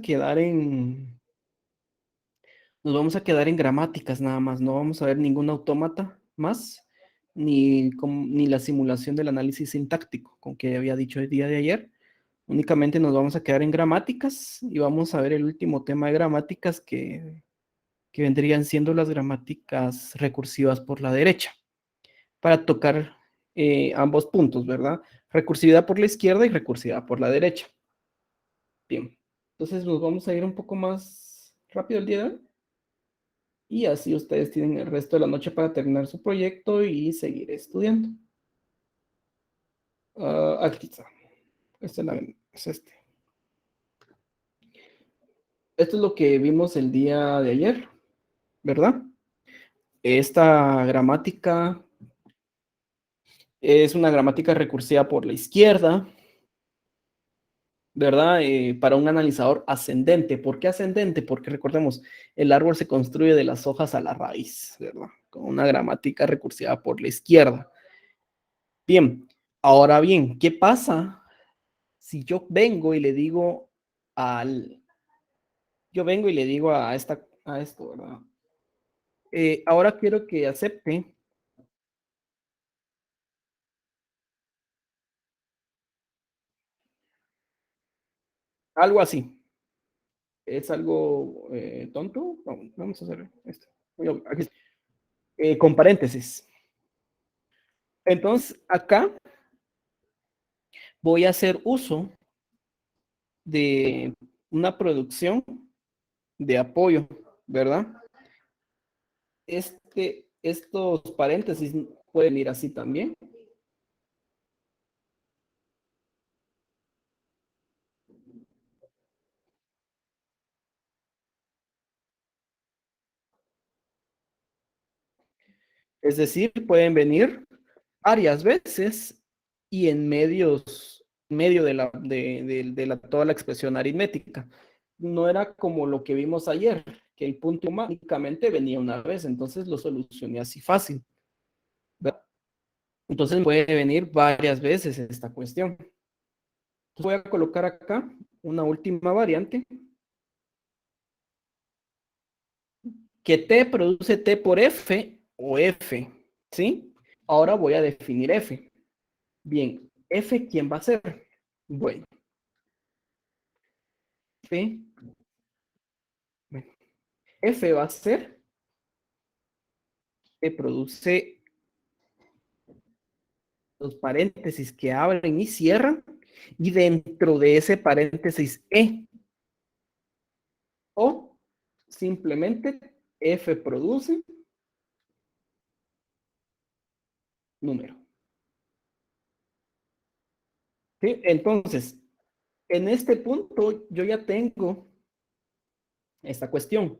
quedar en, nos vamos a quedar en gramáticas nada más, no vamos a ver ningún autómata más, ni la simulación del análisis sintáctico, con que había dicho el día de ayer. Únicamente nos vamos a quedar en gramáticas y vamos a ver el último tema de gramáticas que vendrían siendo las gramáticas recursivas por la derecha, para tocar ambos puntos, ¿verdad? Recursividad por la izquierda y recursividad por la derecha. Bien, entonces nos vamos a ir un poco más rápido el día de hoy. Y así ustedes tienen el resto de la noche para terminar su proyecto y seguir estudiando. Aquí está. Es este. Esto es lo que vimos el día de ayer, ¿verdad? Esta gramática es una gramática recursiva por la izquierda, ¿verdad? Para un analizador ascendente. ¿Por qué ascendente? Porque recordemos, el árbol se construye de las hojas a la raíz, ¿verdad? Con una gramática recursiva por la izquierda. Bien, ahora bien, ¿qué pasa si yo vengo y le digo a esto, ¿verdad? Ahora quiero que acepte algo así. Es algo tonto. Vamos a hacer esto. Aquí, con paréntesis. Entonces, acá voy a hacer uso de una producción de apoyo, ¿verdad? Estos paréntesis pueden ir así también. Es decir, pueden venir varias veces y en medio toda la expresión aritmética. No era como lo que vimos ayer, que el punto únicamente venía una vez, entonces lo solucioné así fácil, ¿verdad? Entonces puede venir varias veces esta cuestión. Entonces voy a colocar acá una última variante, que T produce T por F o F, ¿sí? Ahora voy a definir F. Bien, F, ¿quién va a ser? Bueno, F, bueno, F va a ser que produce los paréntesis que abren y cierran, y dentro de ese paréntesis E, o simplemente F produce número. ¿Sí? Entonces, en este punto yo ya tengo esta cuestión,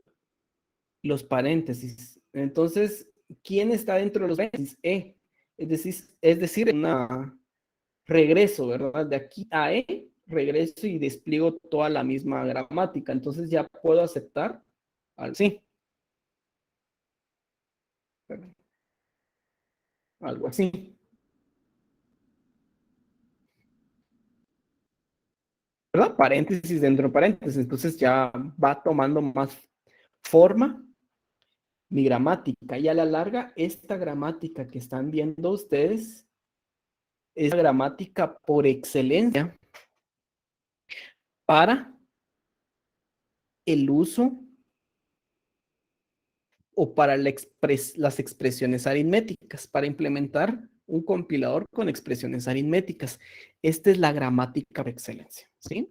los paréntesis. Entonces, ¿quién está dentro de los paréntesis? E. Es decir, una regreso, ¿verdad? De aquí a E, regreso y despliego toda la misma gramática. Entonces ya puedo aceptar sí, algo así, ¿verdad? Paréntesis dentro de paréntesis. Entonces ya va tomando más forma mi gramática. Y a la larga, esta gramática que están viendo ustedes es la gramática por excelencia para el uso o para las expresiones aritméticas, para implementar un compilador con expresiones aritméticas. Esta es la gramática por excelencia, ¿sí?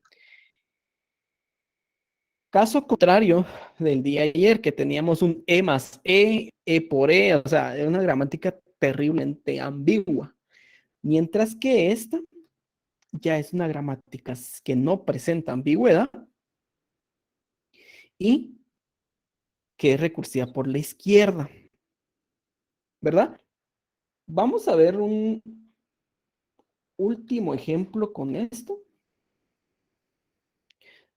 Caso contrario del día de ayer, que teníamos un E más E por E, o sea, es una gramática terriblemente ambigua. Mientras que esta ya es una gramática que no presenta ambigüedad y que es recursiva por la izquierda, ¿verdad? Vamos a ver un último ejemplo con esto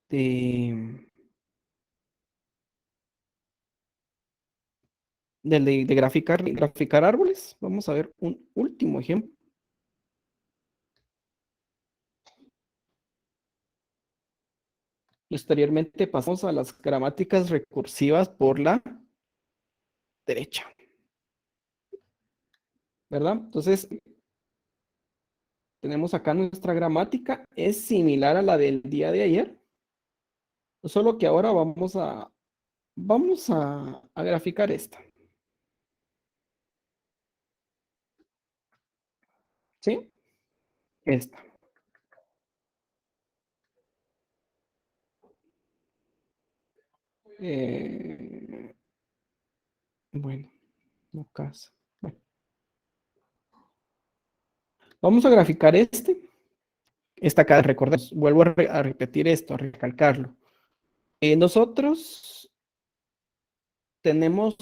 de, de graficar árboles. Vamos a ver un último ejemplo. Posteriormente pasamos a las gramáticas recursivas por la derecha, ¿verdad? Entonces, tenemos acá nuestra gramática, es similar a la del día de ayer, solo que ahora vamos a graficar esta, ¿sí? Esta. Eh, bueno, no casa. Bueno, vamos a graficar esta acá, recordemos, vuelvo a repetir esto, a recalcarlo. Nosotros tenemos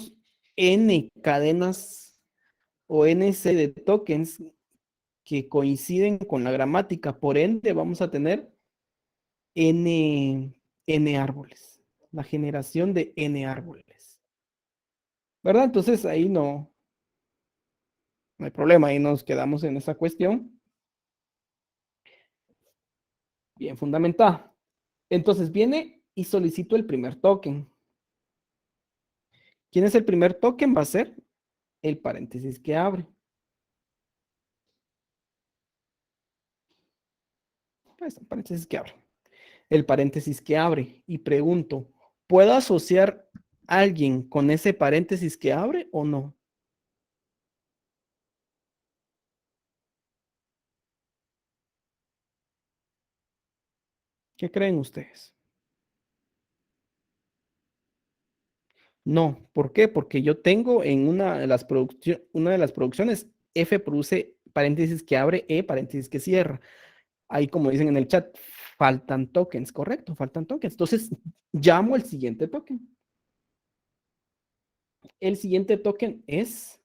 n cadenas o n serie de tokens que coinciden con la gramática, por ende vamos a tener n árboles, la generación de n árboles, ¿verdad? Entonces ahí no hay problema, ahí nos quedamos en esa cuestión bien fundamentada. Entonces viene y solicito el primer token. ¿Quién es el primer token? Va a ser el paréntesis que abre. Pues, el paréntesis que abre. El paréntesis que abre. Y pregunto, ¿puedo asociar a alguien con ese paréntesis que abre o no? ¿Qué creen ustedes? No. ¿Por qué? Porque yo tengo en una de las producciones, F produce paréntesis que abre, E paréntesis que cierra. Ahí, como dicen en el chat, faltan tokens, correcto, faltan tokens. Entonces, llamo el siguiente token. El siguiente token es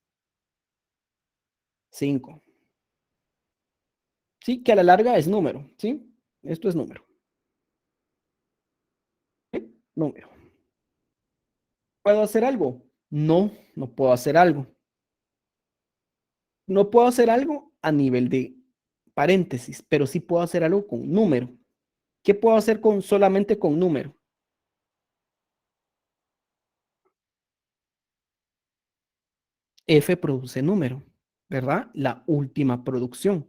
5. Sí, que a la larga es número, ¿sí? Esto es número. ¿Sí? Número. ¿Puedo hacer algo? No, no puedo hacer algo. No puedo hacer algo a nivel de paréntesis, pero sí puedo hacer algo con número. ¿Qué puedo hacer solamente con número? F produce número, ¿verdad? La última producción.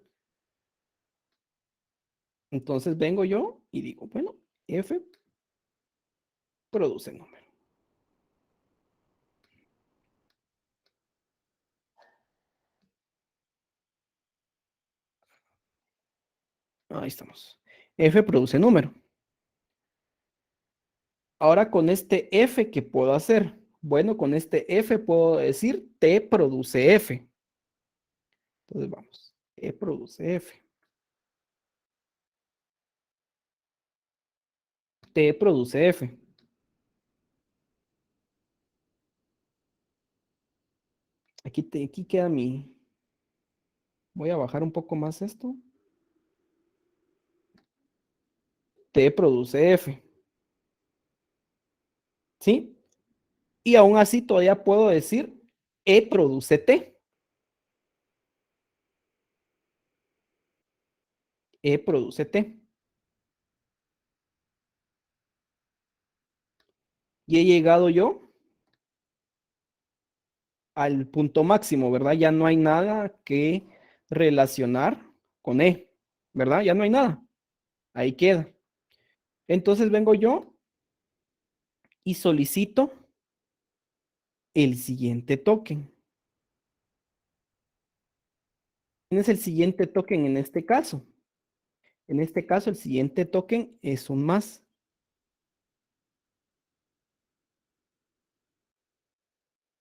Entonces vengo yo y digo, bueno, F produce número. Ahí estamos. F produce número. Ahora con este F, ¿qué puedo hacer? Bueno, con este F puedo decir T produce F. Entonces vamos. T produce F. T produce F. Aquí queda mi. Voy a bajar un poco más esto. T produce F. ¿Sí? Y aún así todavía puedo decir E produce T. E produce T. Y he llegado yo al punto máximo, ¿verdad? Ya no hay nada que relacionar con E, ¿verdad? Ya no hay nada. Ahí queda. Entonces vengo yo y solicito el siguiente token. ¿Quién es el siguiente token en este caso? En este caso, el siguiente token es un más.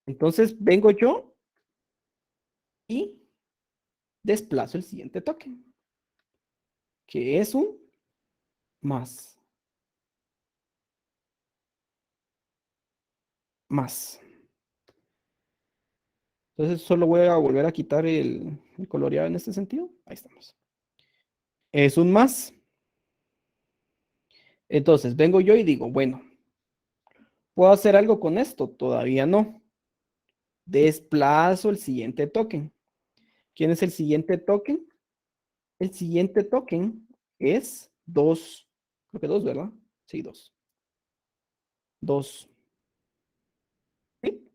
Entonces vengo yo y desplazo el siguiente token, que es un más. Más. Entonces solo voy a volver a quitar el coloreado en este sentido. Ahí estamos. Es un más. Entonces vengo yo y digo, bueno, ¿puedo hacer algo con esto? Todavía no. Desplazo el siguiente token. ¿Quién es el siguiente token? El siguiente token es 2. Creo que 2, ¿verdad? Sí, 2. 2. ¿Sí?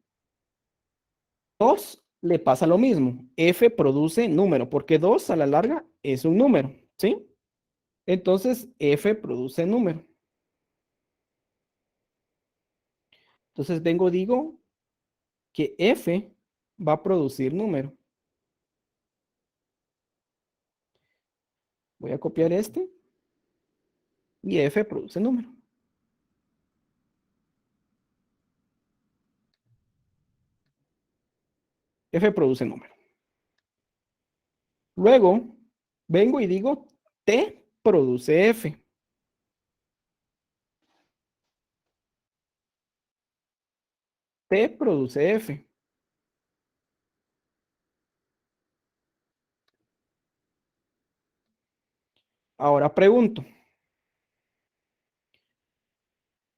2 le pasa lo mismo. F produce número, porque 2 a la larga es un número, ¿sí? Entonces, F produce número. Entonces, vengo, digo que F va a producir número. Voy a copiar este y F produce número. F produce número. Luego, vengo y digo T produce F. T produce F. Ahora pregunto,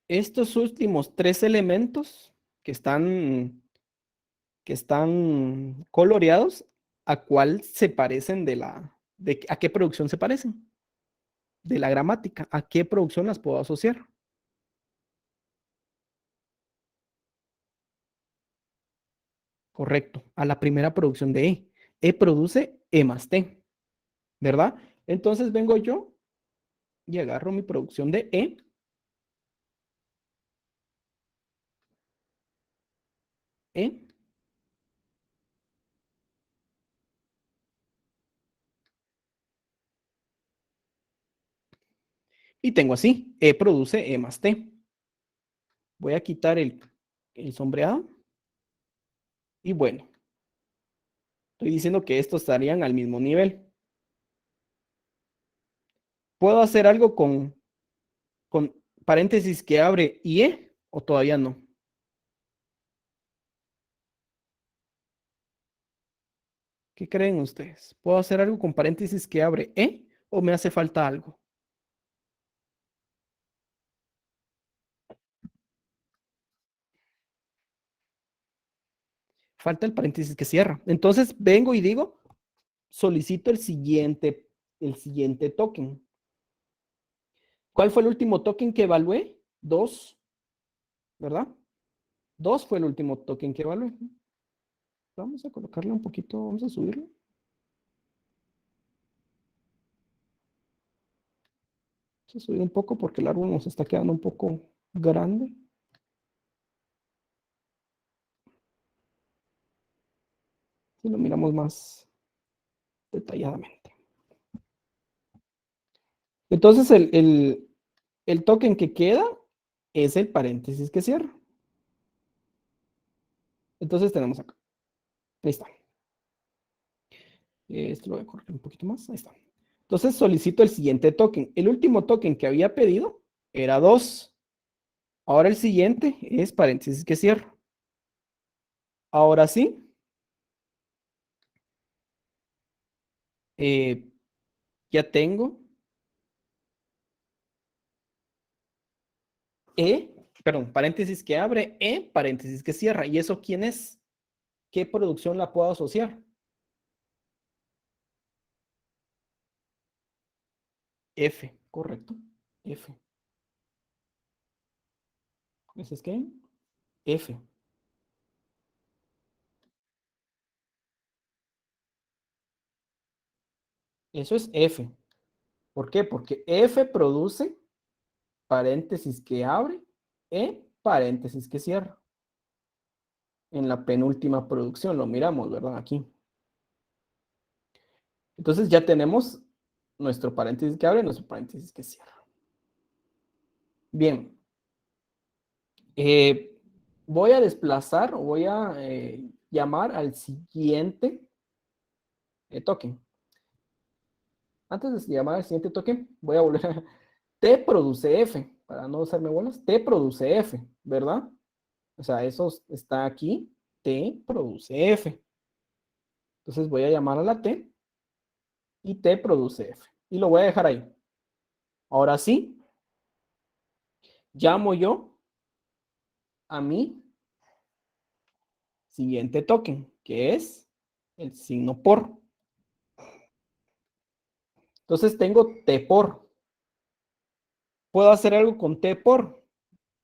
estos últimos tres elementos que están coloreados, ¿a cuál se parecen a qué producción se parecen? De la gramática, ¿a qué producción las puedo asociar? Correcto, a la primera producción de E. E produce E más T, ¿verdad? Entonces vengo yo y agarro mi producción de E, y tengo así, E produce E más T. Voy a quitar el sombreado y bueno, estoy diciendo que estos estarían al mismo nivel. ¿Puedo hacer algo con paréntesis que abre y E o todavía no? ¿Qué creen ustedes? ¿Puedo hacer algo con paréntesis que abre E o me hace falta algo? Falta el paréntesis que cierra. Entonces vengo y digo, solicito el siguiente token. ¿Cuál fue el último token que evalué? 2, ¿verdad? 2 fue el último token que evalué. Vamos a colocarle un poquito, vamos a subirlo. Vamos a subir un poco porque el árbol nos está quedando un poco grande. Si lo miramos más detalladamente. Entonces, el token que queda es el paréntesis que cierra. Entonces, tenemos acá. Ahí está. Esto lo voy a correr un poquito más. Ahí está. Entonces, solicito el siguiente token. El último token que había pedido era 2. Ahora el siguiente es paréntesis que cierra. Ahora sí, eh, ya tengo E, perdón, paréntesis que abre, paréntesis que cierra. ¿Y eso quién es? ¿Qué producción la puedo asociar? F, correcto. F. ¿Ese es qué? F. Eso es F. ¿Por qué? Porque F produce paréntesis que abre, paréntesis que cierra. En la penúltima producción, lo miramos, ¿verdad? Aquí. Entonces ya tenemos nuestro paréntesis que abre, nuestro paréntesis que cierra. Bien. Voy a desplazar o voy a llamar al siguiente token. Antes de llamar al siguiente token, voy a volver a... T produce F, para no usarme bolas. T produce F, ¿verdad? O sea, eso está aquí. T produce F. Entonces voy a llamar a la T y T produce F. Y lo voy a dejar ahí. Ahora sí, llamo yo a mi siguiente token, que es el signo por. Entonces tengo T por. ¿Puedo hacer algo con T por?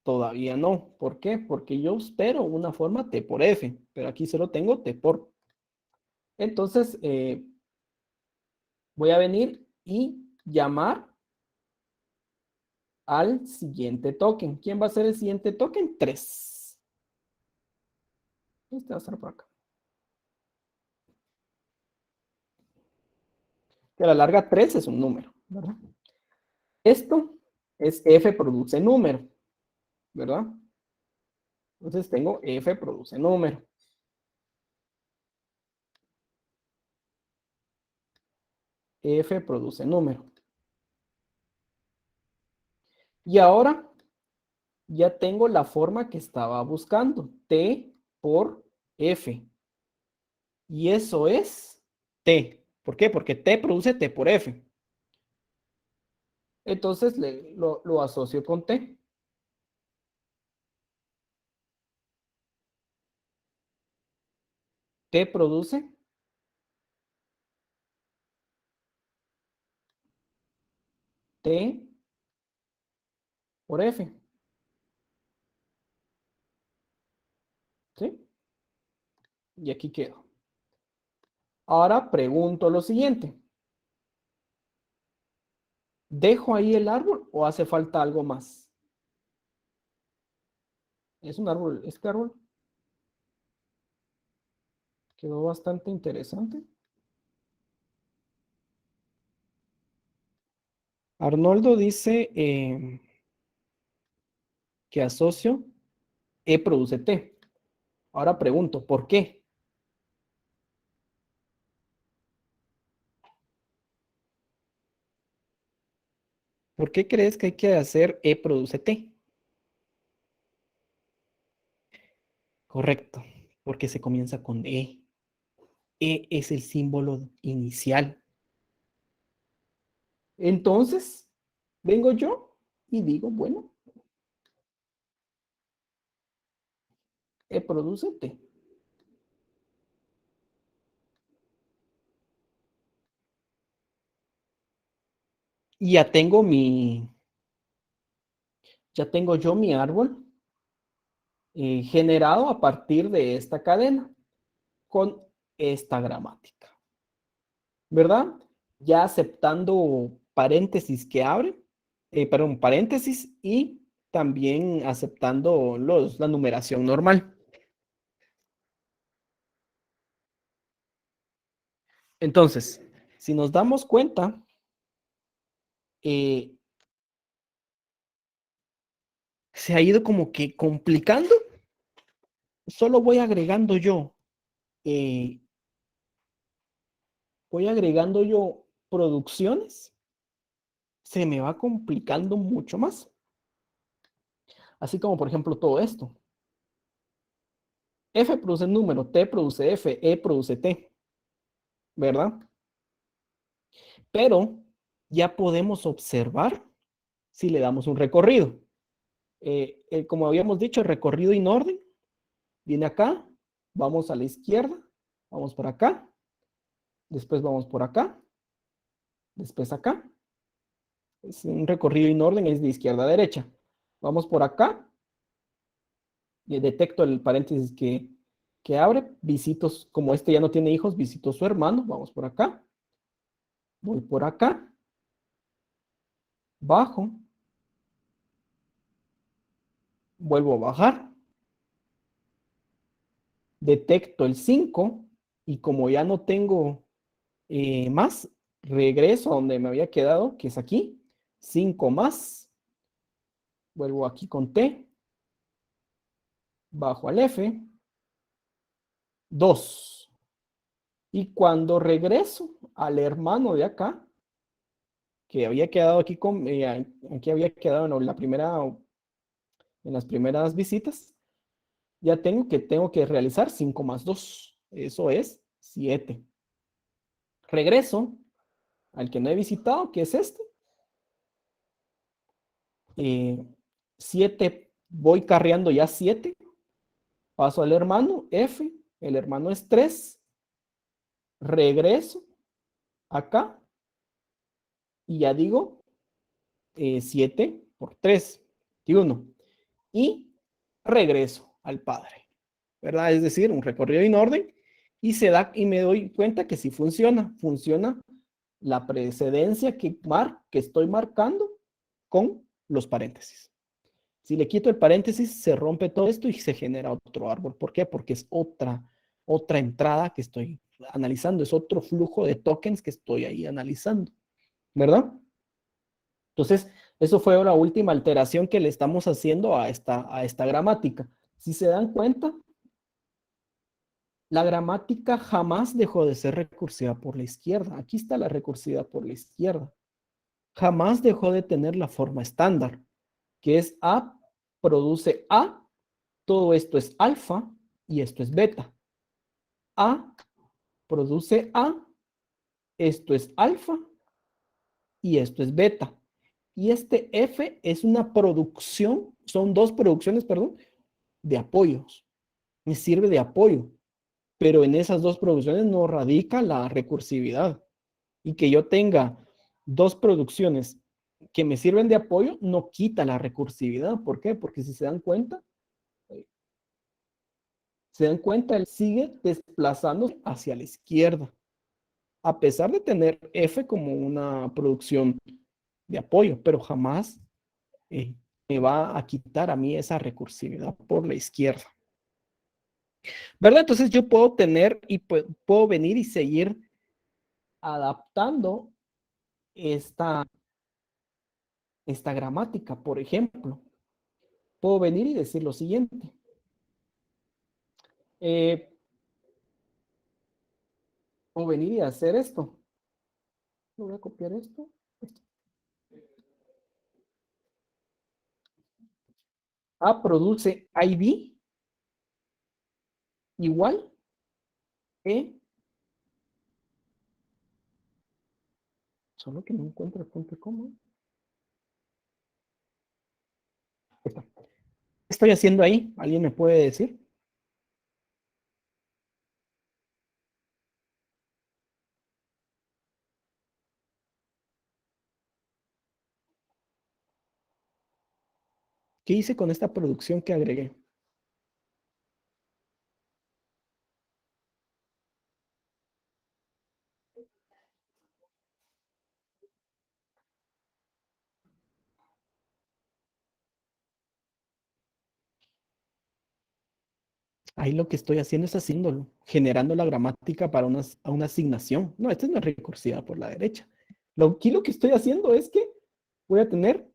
Todavía no. ¿Por qué? Porque yo espero una forma T por F, pero aquí solo tengo T por. Entonces, voy a venir y llamar al siguiente token. ¿Quién va a ser el siguiente token? 3. Este va a estar por acá. Que a la larga 3 es un número, ¿verdad? Esto es F produce número, ¿verdad? Entonces tengo F produce número. F produce número. Y ahora ya tengo la forma que estaba buscando. T por F. Y eso es T. ¿Por qué? Porque T produce T por F. Entonces lo asocio con T. T produce T por F. ¿Sí? Y aquí quedo. Ahora pregunto lo siguiente. ¿Dejo ahí el árbol o hace falta algo más? Es un árbol, este árbol quedó bastante interesante. Arnoldo dice que asocio E produce T. Ahora pregunto, ¿por qué? ¿Por qué crees que hay que hacer E produce T? Correcto, porque se comienza con E. E es el símbolo inicial. Entonces, vengo yo y digo, bueno, E produce T. Y ya tengo yo mi árbol generado a partir de esta cadena con esta gramática, ¿verdad? Ya aceptando paréntesis que abre, perdón, paréntesis y también aceptando la numeración normal. Entonces, si nos damos cuenta, eh, se ha ido como que complicando. Solo eh, voy agregando yo producciones, se me va complicando mucho más. Así como por ejemplo todo esto. F produce número, T produce F, E produce T, ¿verdad? Pero ya podemos observar si le damos un recorrido. Como habíamos dicho, el recorrido en orden viene acá, vamos a la izquierda, vamos por acá, después vamos por acá, después acá. Es un recorrido en orden, es de izquierda a derecha. Vamos por acá, y detecto el paréntesis que abre, visito, como este ya no tiene hijos, visito a su hermano, vamos por acá, voy por acá, bajo, vuelvo a bajar, detecto el 5 y como ya no tengo más, regreso a donde me había quedado, que es aquí, 5 más, vuelvo aquí con T, bajo al F, 2. Y cuando regreso al hermano de acá, que había quedado aquí aquí había quedado en las primeras visitas, ya tengo que realizar 5 más 2. Eso es 7. Regreso al que no he visitado, que es este. 7, voy carreando ya 7. Paso al hermano, F. El hermano es 3. Regreso acá y ya digo 7 por 3, 21. Y regreso al padre, ¿verdad? Es decir, un recorrido en orden y me doy cuenta que sí funciona la precedencia que estoy marcando con los paréntesis. Si le quito el paréntesis, se rompe todo esto y se genera otro árbol. ¿Por qué? Porque es otra entrada que estoy analizando, es otro flujo de tokens que estoy ahí analizando, ¿verdad? Entonces, eso fue la última alteración que le estamos haciendo a esta gramática. Si se dan cuenta, la gramática jamás dejó de ser recursiva por la izquierda. Aquí está la recursiva por la izquierda. Jamás dejó de tener la forma estándar, que es A produce A, todo esto es alfa y esto es beta. A produce A, esto es alfa y esto es beta. Y este F es una producción, son dos producciones, perdón, de apoyos. Me sirve de apoyo, pero en esas dos producciones no radica la recursividad. Y que yo tenga dos producciones que me sirven de apoyo no quita la recursividad. ¿Por qué? Porque si se dan cuenta, él sigue desplazándose hacia la izquierda, a pesar de tener F como una producción de apoyo, pero jamás eh, me va a quitar a mí esa recursividad por la izquierda. ¿Verdad? Entonces yo puedo tener y puedo venir y seguir adaptando esta gramática. Por ejemplo, puedo venir y decir lo siguiente. Eh, puedo venir y hacer esto. Voy a copiar esto. A produce ID igual E, solo que no encuentro el punto y coma. ¿Qué estoy haciendo ahí? ¿Alguien me puede decir? ¿Qué hice con esta producción que agregué? Ahí lo que estoy haciendo es haciéndolo, generando la gramática para una asignación. No, esta no es recursiva por la derecha. Aquí lo que estoy haciendo es que voy a tener,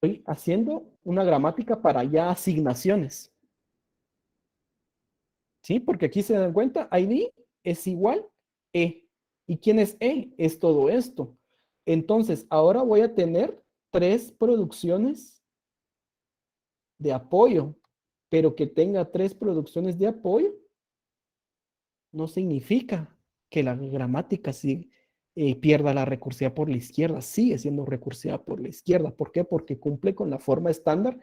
estoy haciendo una gramática para ya asignaciones. ¿Sí? Porque aquí se dan cuenta, ID es igual E. ¿Y quién es E? Es todo esto. Entonces, ahora voy a tener tres producciones de apoyo, pero que tenga tres producciones de apoyo no significa que la gramática sí, pierda la recursividad por la izquierda, sigue siendo recursiva por la izquierda. ¿Por qué? Porque cumple con la forma estándar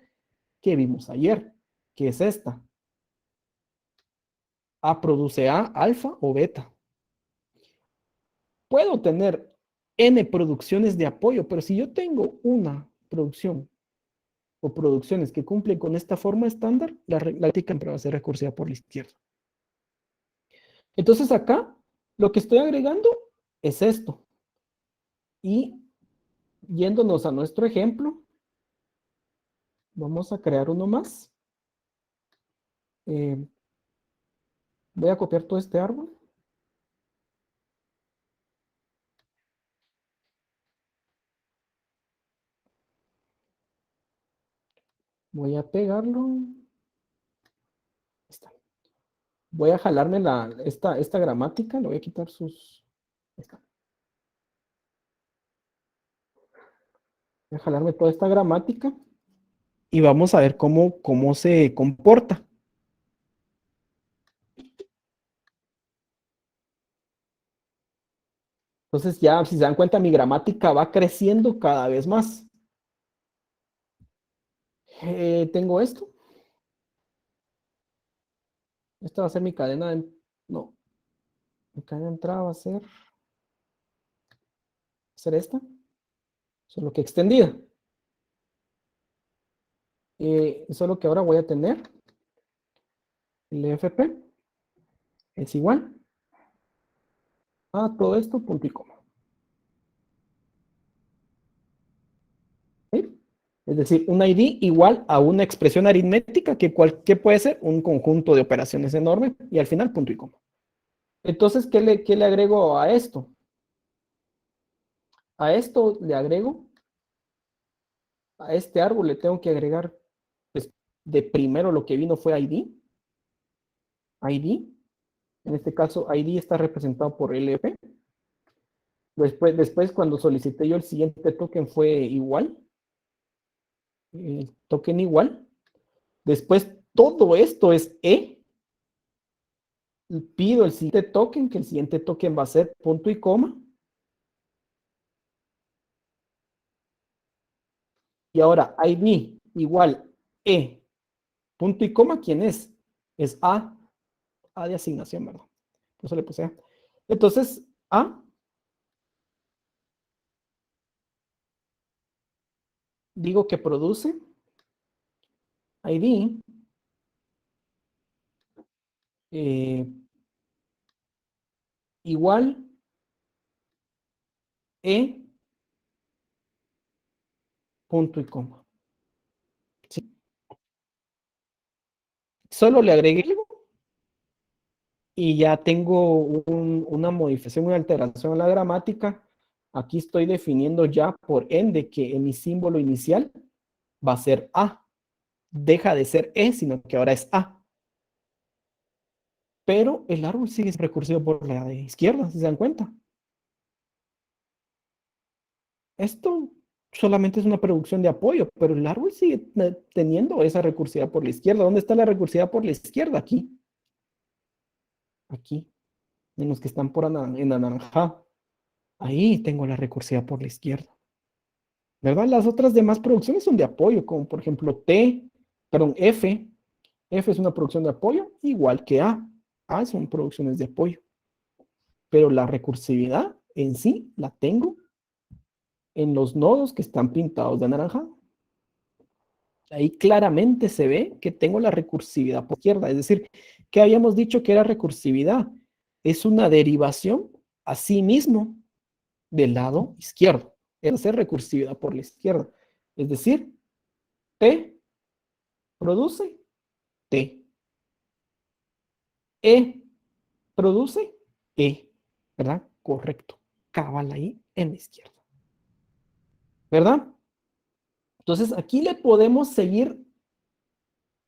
que vimos ayer, que es esta. A produce A, alfa o beta. Puedo tener N producciones de apoyo, pero si yo tengo una producción o producciones que cumplen con esta forma estándar, la gramática va a ser recursiva por la izquierda. Entonces acá lo que estoy agregando es esto. Y yéndonos a nuestro ejemplo, vamos a crear uno más. Eh, voy a copiar todo este árbol. Voy a pegarlo. Está. Voy a jalarme esta gramática. Le voy a quitar sus... Está. Voy a jalarme toda esta gramática y vamos a ver cómo se comporta. Entonces ya, si se dan cuenta, mi gramática va creciendo cada vez más. Tengo esto. Esta va a ser mi cadena No, acá de entrada va a ser esta, solo que extendida. Solo que ahora voy a tener el FP es igual a todo esto, punto y coma. ¿Sí? Es decir, un ID igual a una expresión aritmética que puede ser un conjunto de operaciones enorme y al final punto y coma. Entonces, ¿qué le agrego a esto? A esto le agrego, a este árbol le tengo que agregar, pues, de primero lo que vino fue ID, en este caso ID está representado por LP. Después cuando solicité yo el siguiente token fue igual, token igual. Después todo esto es E. Pido el siguiente token, que el siguiente token va a ser punto y coma. Y ahora ID igual E, punto y coma, ¿quién es? Es A de asignación, ¿verdad? Por eso le puse A. Entonces, A, digo que produce ID igual E, punto y coma. ¿Sí? Solo le agregué y ya tengo una modificación, una alteración en la gramática. Aquí estoy definiendo ya por ende que en mi símbolo inicial va a ser A. Deja de ser E, sino que ahora es A. Pero el árbol sigue recursivo por la de izquierda, si se dan cuenta. Esto solamente es una producción de apoyo, pero el árbol sigue teniendo esa recursividad por la izquierda. ¿Dónde está la recursividad por la izquierda? Aquí. Aquí. En los que están en anaranjado. Ahí tengo la recursividad por la izquierda. ¿Verdad? Las otras demás producciones son de apoyo, como por ejemplo F. F es una producción de apoyo, igual que A. A son producciones de apoyo. Pero la recursividad en sí la tengo en los nodos que están pintados de anaranjado. Ahí claramente se ve que tengo la recursividad por izquierda. Es decir, que habíamos dicho que era recursividad. Es una derivación a sí mismo del lado izquierdo. Es hacer recursividad por la izquierda. Es decir, T produce T. E produce E. ¿Verdad? Correcto. Cabal ahí en la izquierda. ¿Verdad? Entonces aquí le podemos seguir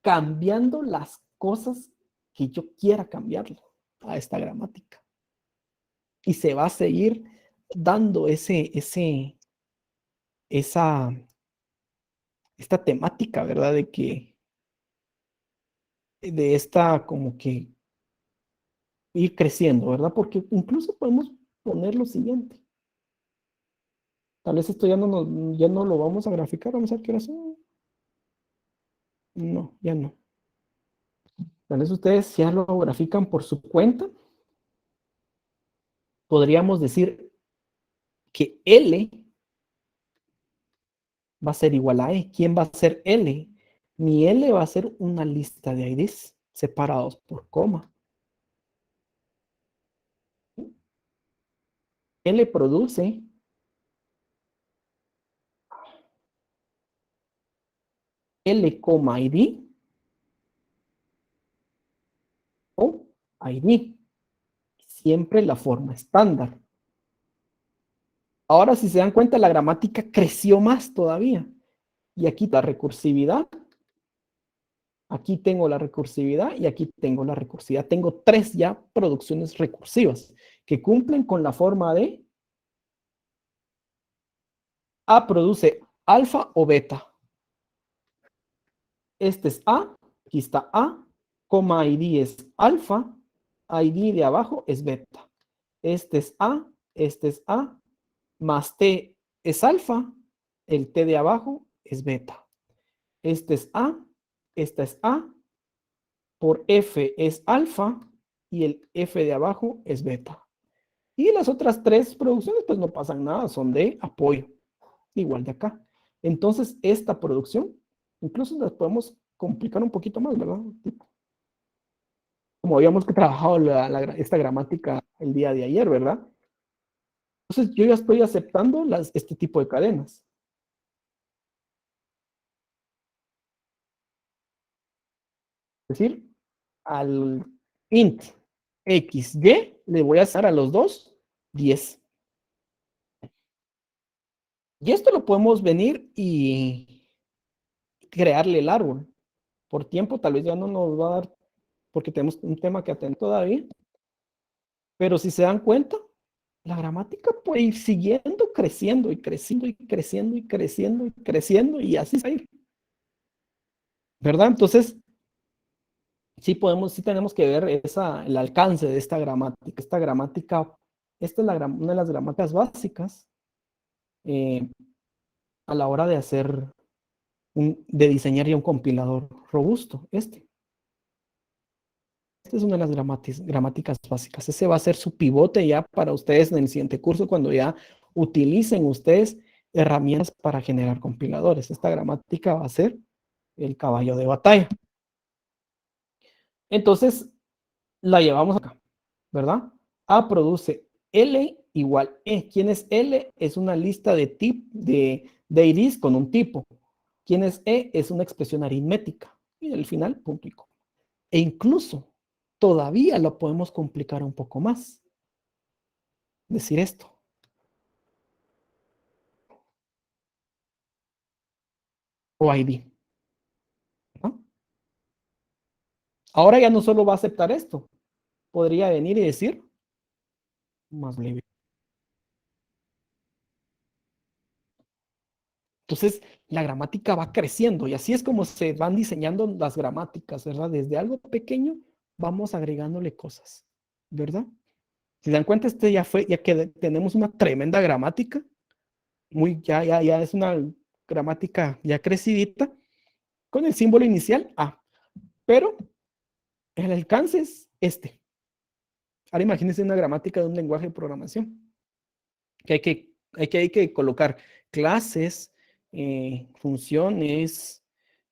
cambiando las cosas que yo quiera cambiarle a esta gramática. Y se va a seguir dando esta temática, ¿verdad? De esta como que ir creciendo, ¿verdad? Porque incluso podemos poner lo siguiente. Tal vez esto ya no lo vamos a graficar, vamos a ver qué hora son. No, ya no. Tal vez ustedes ya lo grafican por su cuenta. Podríamos decir que L va a ser igual a E. ¿Quién va a ser L? Mi L va a ser una lista de IDs separados por coma. L produce L, ID o ID. Siempre la forma estándar. Ahora, si se dan cuenta, la gramática creció más todavía. Y aquí la recursividad. Aquí tengo la recursividad y aquí tengo la recursividad. Tengo 3 ya producciones recursivas que cumplen con la forma de A produce alfa o beta. Este es A, aquí está A, coma ID es alfa, ID de abajo es beta. Este es A, más T es alfa, el T de abajo es beta. Este es A, esta es A, por F es alfa y el F de abajo es beta. Y las otras tres producciones pues no pasan nada, son de apoyo, igual de acá. Entonces esta producción, incluso las podemos complicar un poquito más, ¿verdad? Como habíamos trabajado esta gramática el día de ayer, ¿verdad? Entonces yo ya estoy aceptando este tipo de cadenas. Es decir, al int xy le voy a hacer a los dos 10. Y esto lo podemos venir y crearle el árbol. Por tiempo tal vez ya no nos va a dar, porque tenemos un tema que atender todavía. Pero si se dan cuenta, la gramática puede ir siguiendo, creciendo y creciendo y creciendo y creciendo y creciendo y así va a ir. ¿Verdad? Entonces, sí tenemos que ver el alcance de esta gramática. Esta es una de las gramáticas básicas eh, a la hora de de diseñar ya un compilador robusto. Esta es una de las gramáticas básicas. Ese va a ser su pivote ya para ustedes en el siguiente curso cuando ya utilicen ustedes herramientas para generar compiladores. Esta gramática va a ser el caballo de batalla. Entonces, la llevamos acá, ¿verdad? A produce L igual E. ¿Quién es L? Es una lista de IDs con un tipo. ¿Quién es E? Es una expresión aritmética. Y al final, punto y coma. E incluso todavía lo podemos complicar un poco más. Decir esto. O ID. ¿No? Ahora ya no solo va a aceptar esto. Podría venir y decir más leve. Entonces, la gramática va creciendo y así es como se van diseñando las gramáticas, ¿verdad? Desde algo pequeño vamos agregándole cosas, ¿verdad? Si dan cuenta, ya que tenemos una tremenda gramática, ya es una gramática ya crecidita, con el símbolo inicial A, pero el alcance es este. Ahora imagínense una gramática de un lenguaje de programación, que hay que colocar clases, funciones,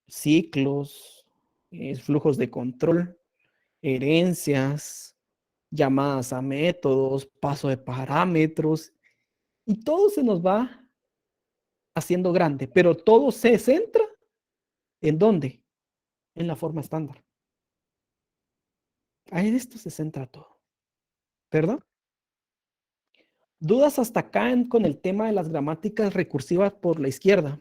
ciclos, flujos de control, herencias, llamadas a métodos, paso de parámetros, y todo se nos va haciendo grande, pero todo se centra ¿en dónde? En la forma estándar. Ahí en esto se centra todo, ¿verdad? ¿Dudas hasta acá con el tema de las gramáticas recursivas por la izquierda?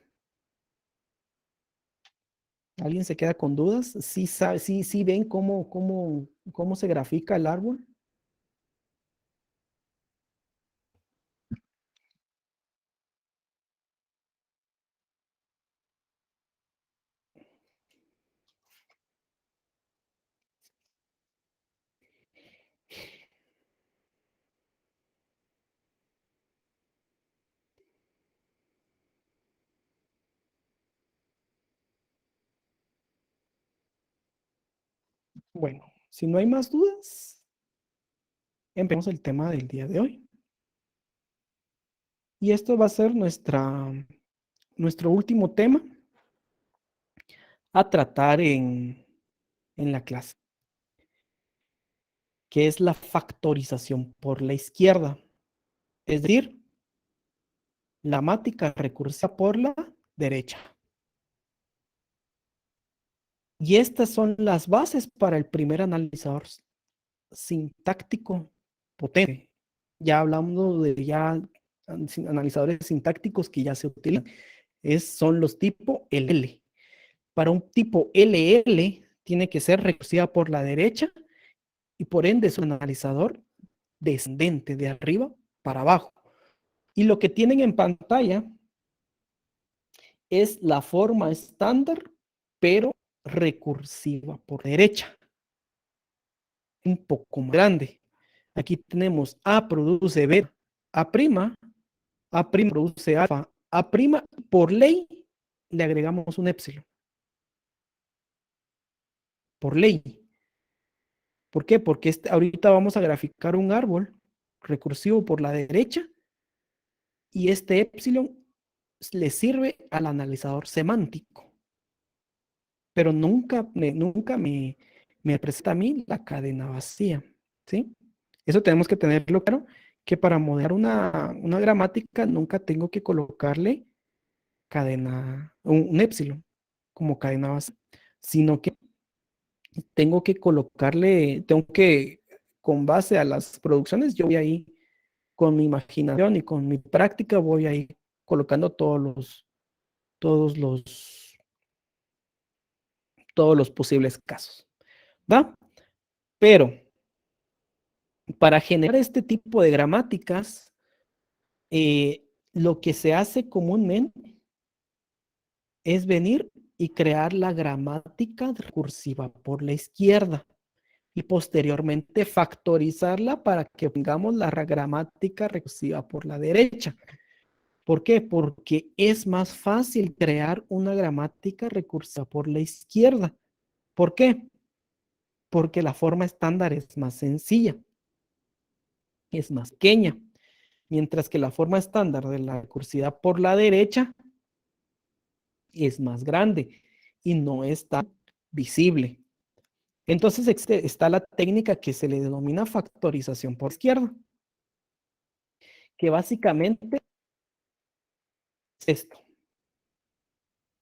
¿Alguien se queda con dudas? ¿Sí ven cómo se grafica el árbol? Bueno, si no hay más dudas, empecemos el tema del día de hoy. Y esto va a ser nuestro último tema a tratar en la clase, que es la factorización por la izquierda. Es decir, la gramática recursiva por la derecha. Y estas son las bases para el primer analizador sintáctico potente. Ya hablamos de analizadores sintácticos que ya se utilizan. Son los tipo LL. Para un tipo LL tiene que ser recursiva por la derecha y por ende es un analizador descendente de arriba para abajo. Y lo que tienen en pantalla es la forma estándar, pero recursiva por derecha. Un poco más grande. Aquí tenemos A produce B, A', A' produce alfa, A', por ley le agregamos un épsilon. Por ley. ¿Por qué? Porque ahorita vamos a graficar un árbol recursivo por la derecha y este epsilon le sirve al analizador semántico, pero nunca me presenta a mí la cadena vacía, ¿sí? Eso tenemos que tenerlo claro, que para modelar una gramática nunca tengo que colocarle un epsilon como cadena base, sino que tengo que, con base a las producciones, yo voy ahí con mi imaginación y con mi práctica, voy ahí colocando todos los, todos los posibles casos, ¿va? Pero para generar este tipo de gramáticas, lo que se hace comúnmente es venir y crear la gramática recursiva por la izquierda y posteriormente factorizarla para que tengamos la gramática recursiva por la derecha. ¿Por qué? Porque es más fácil crear una gramática recursiva por la izquierda. ¿Por qué? Porque la forma estándar es más sencilla, es más pequeña, mientras que la forma estándar de la recursividad por la derecha es más grande y no es tan visible. Entonces está la técnica que se le denomina factorización por izquierda, que básicamente es esto,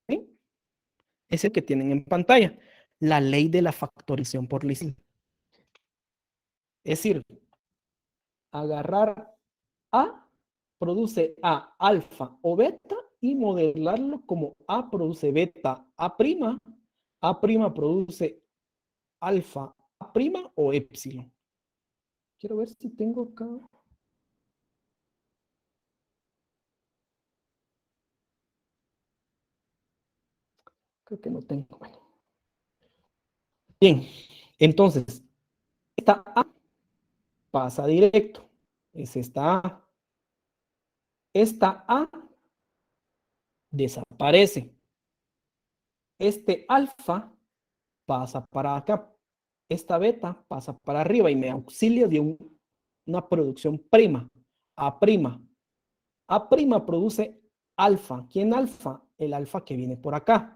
¿sí? Es el que tienen en pantalla, la ley de la factorización por la izquierda. Es decir, agarrar A produce A alfa o beta y modelarlo como A produce beta A prima produce alfa A prima o epsilon. Quiero ver si tengo acá. Creo que no tengo. Bueno. Bien, entonces, esta A pasa directo. Es esta A. Esta A desaparece. Este alfa pasa para acá. Esta beta pasa para arriba y me auxilia de una producción prima. A prima. A prima produce alfa. ¿Quién alfa? El alfa que viene por acá.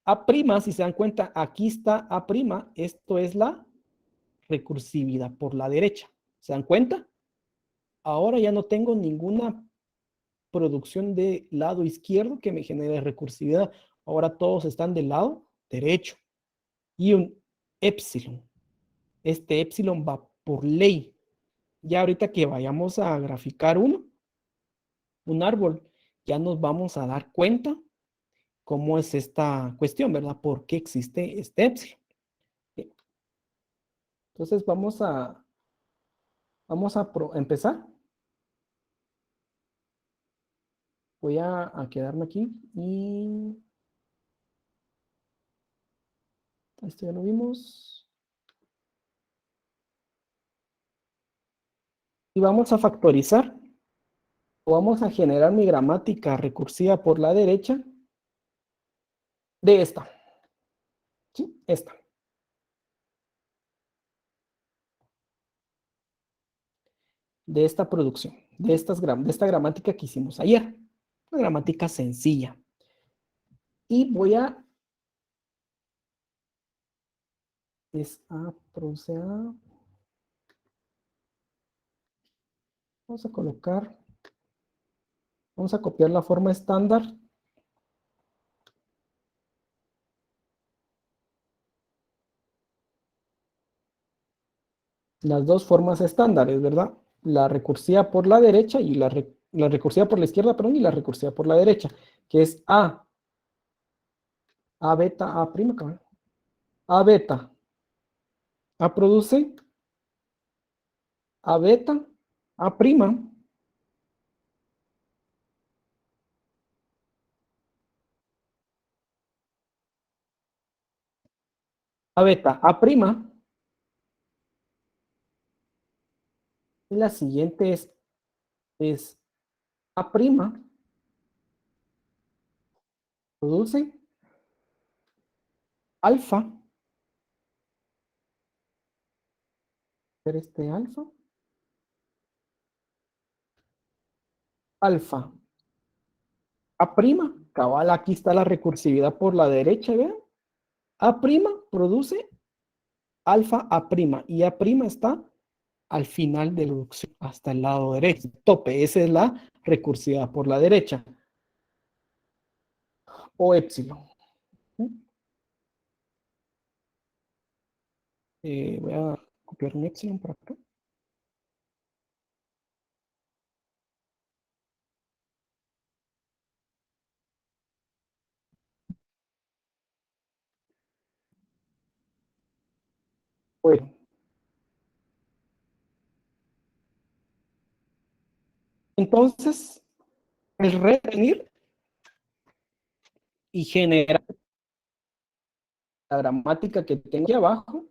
A prima, si se dan cuenta, aquí está A prima. Esto es la recursividad por la derecha. ¿Se dan cuenta? Ahora ya no tengo ninguna producción de lado izquierdo que me genere recursividad. Ahora todos están del lado derecho. Y un epsilon. Este epsilon va por ley. Ya ahorita que vayamos a graficar un árbol, ya nos vamos a dar cuenta cómo es esta cuestión, ¿verdad? ¿Por qué existe este epsilon? Bien. Entonces vamos a empezar. Voy a quedarme aquí y esto ya lo vimos. Y vamos a factorizar o vamos a generar mi gramática recursiva por la derecha de esta. ¿Sí? Esta. De esta producción, de esta gramática que hicimos ayer. Una gramática sencilla. Y voy a, es A, produce A. Vamos a colocar, vamos a copiar la forma estándar. Las dos formas estándares, ¿verdad? La recursiva por la derecha y la recursiva por la izquierda, perdón, y la recursiva por la derecha, que es A beta, A prima, cabrón. A beta, A produce, A beta, A prima, A beta, A prima, y la siguiente es A prima, produce, alfa, este alfa. Alfa. A', cabal, aquí está la recursividad por la derecha, ¿vean? A' produce alfa A', y A' está al final de la reducción, hasta el lado derecho, tope, esa es la recursividad por la derecha, o épsilon. Voy a copiar un épsilon por acá. Bueno, entonces, el revenir y generar la gramática que tengo aquí abajo,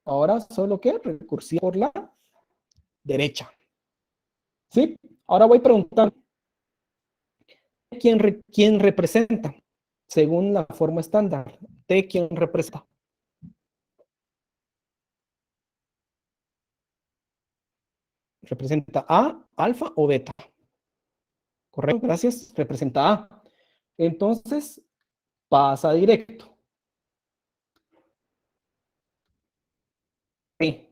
ahora solo que recursiva por la derecha. ¿Sí? Ahora voy preguntando, ¿quién representa? Según la forma estándar, T, ¿quién representa? ¿Representa A, alfa o beta? Correcto, gracias. Representa A. Entonces, pasa directo. Sí.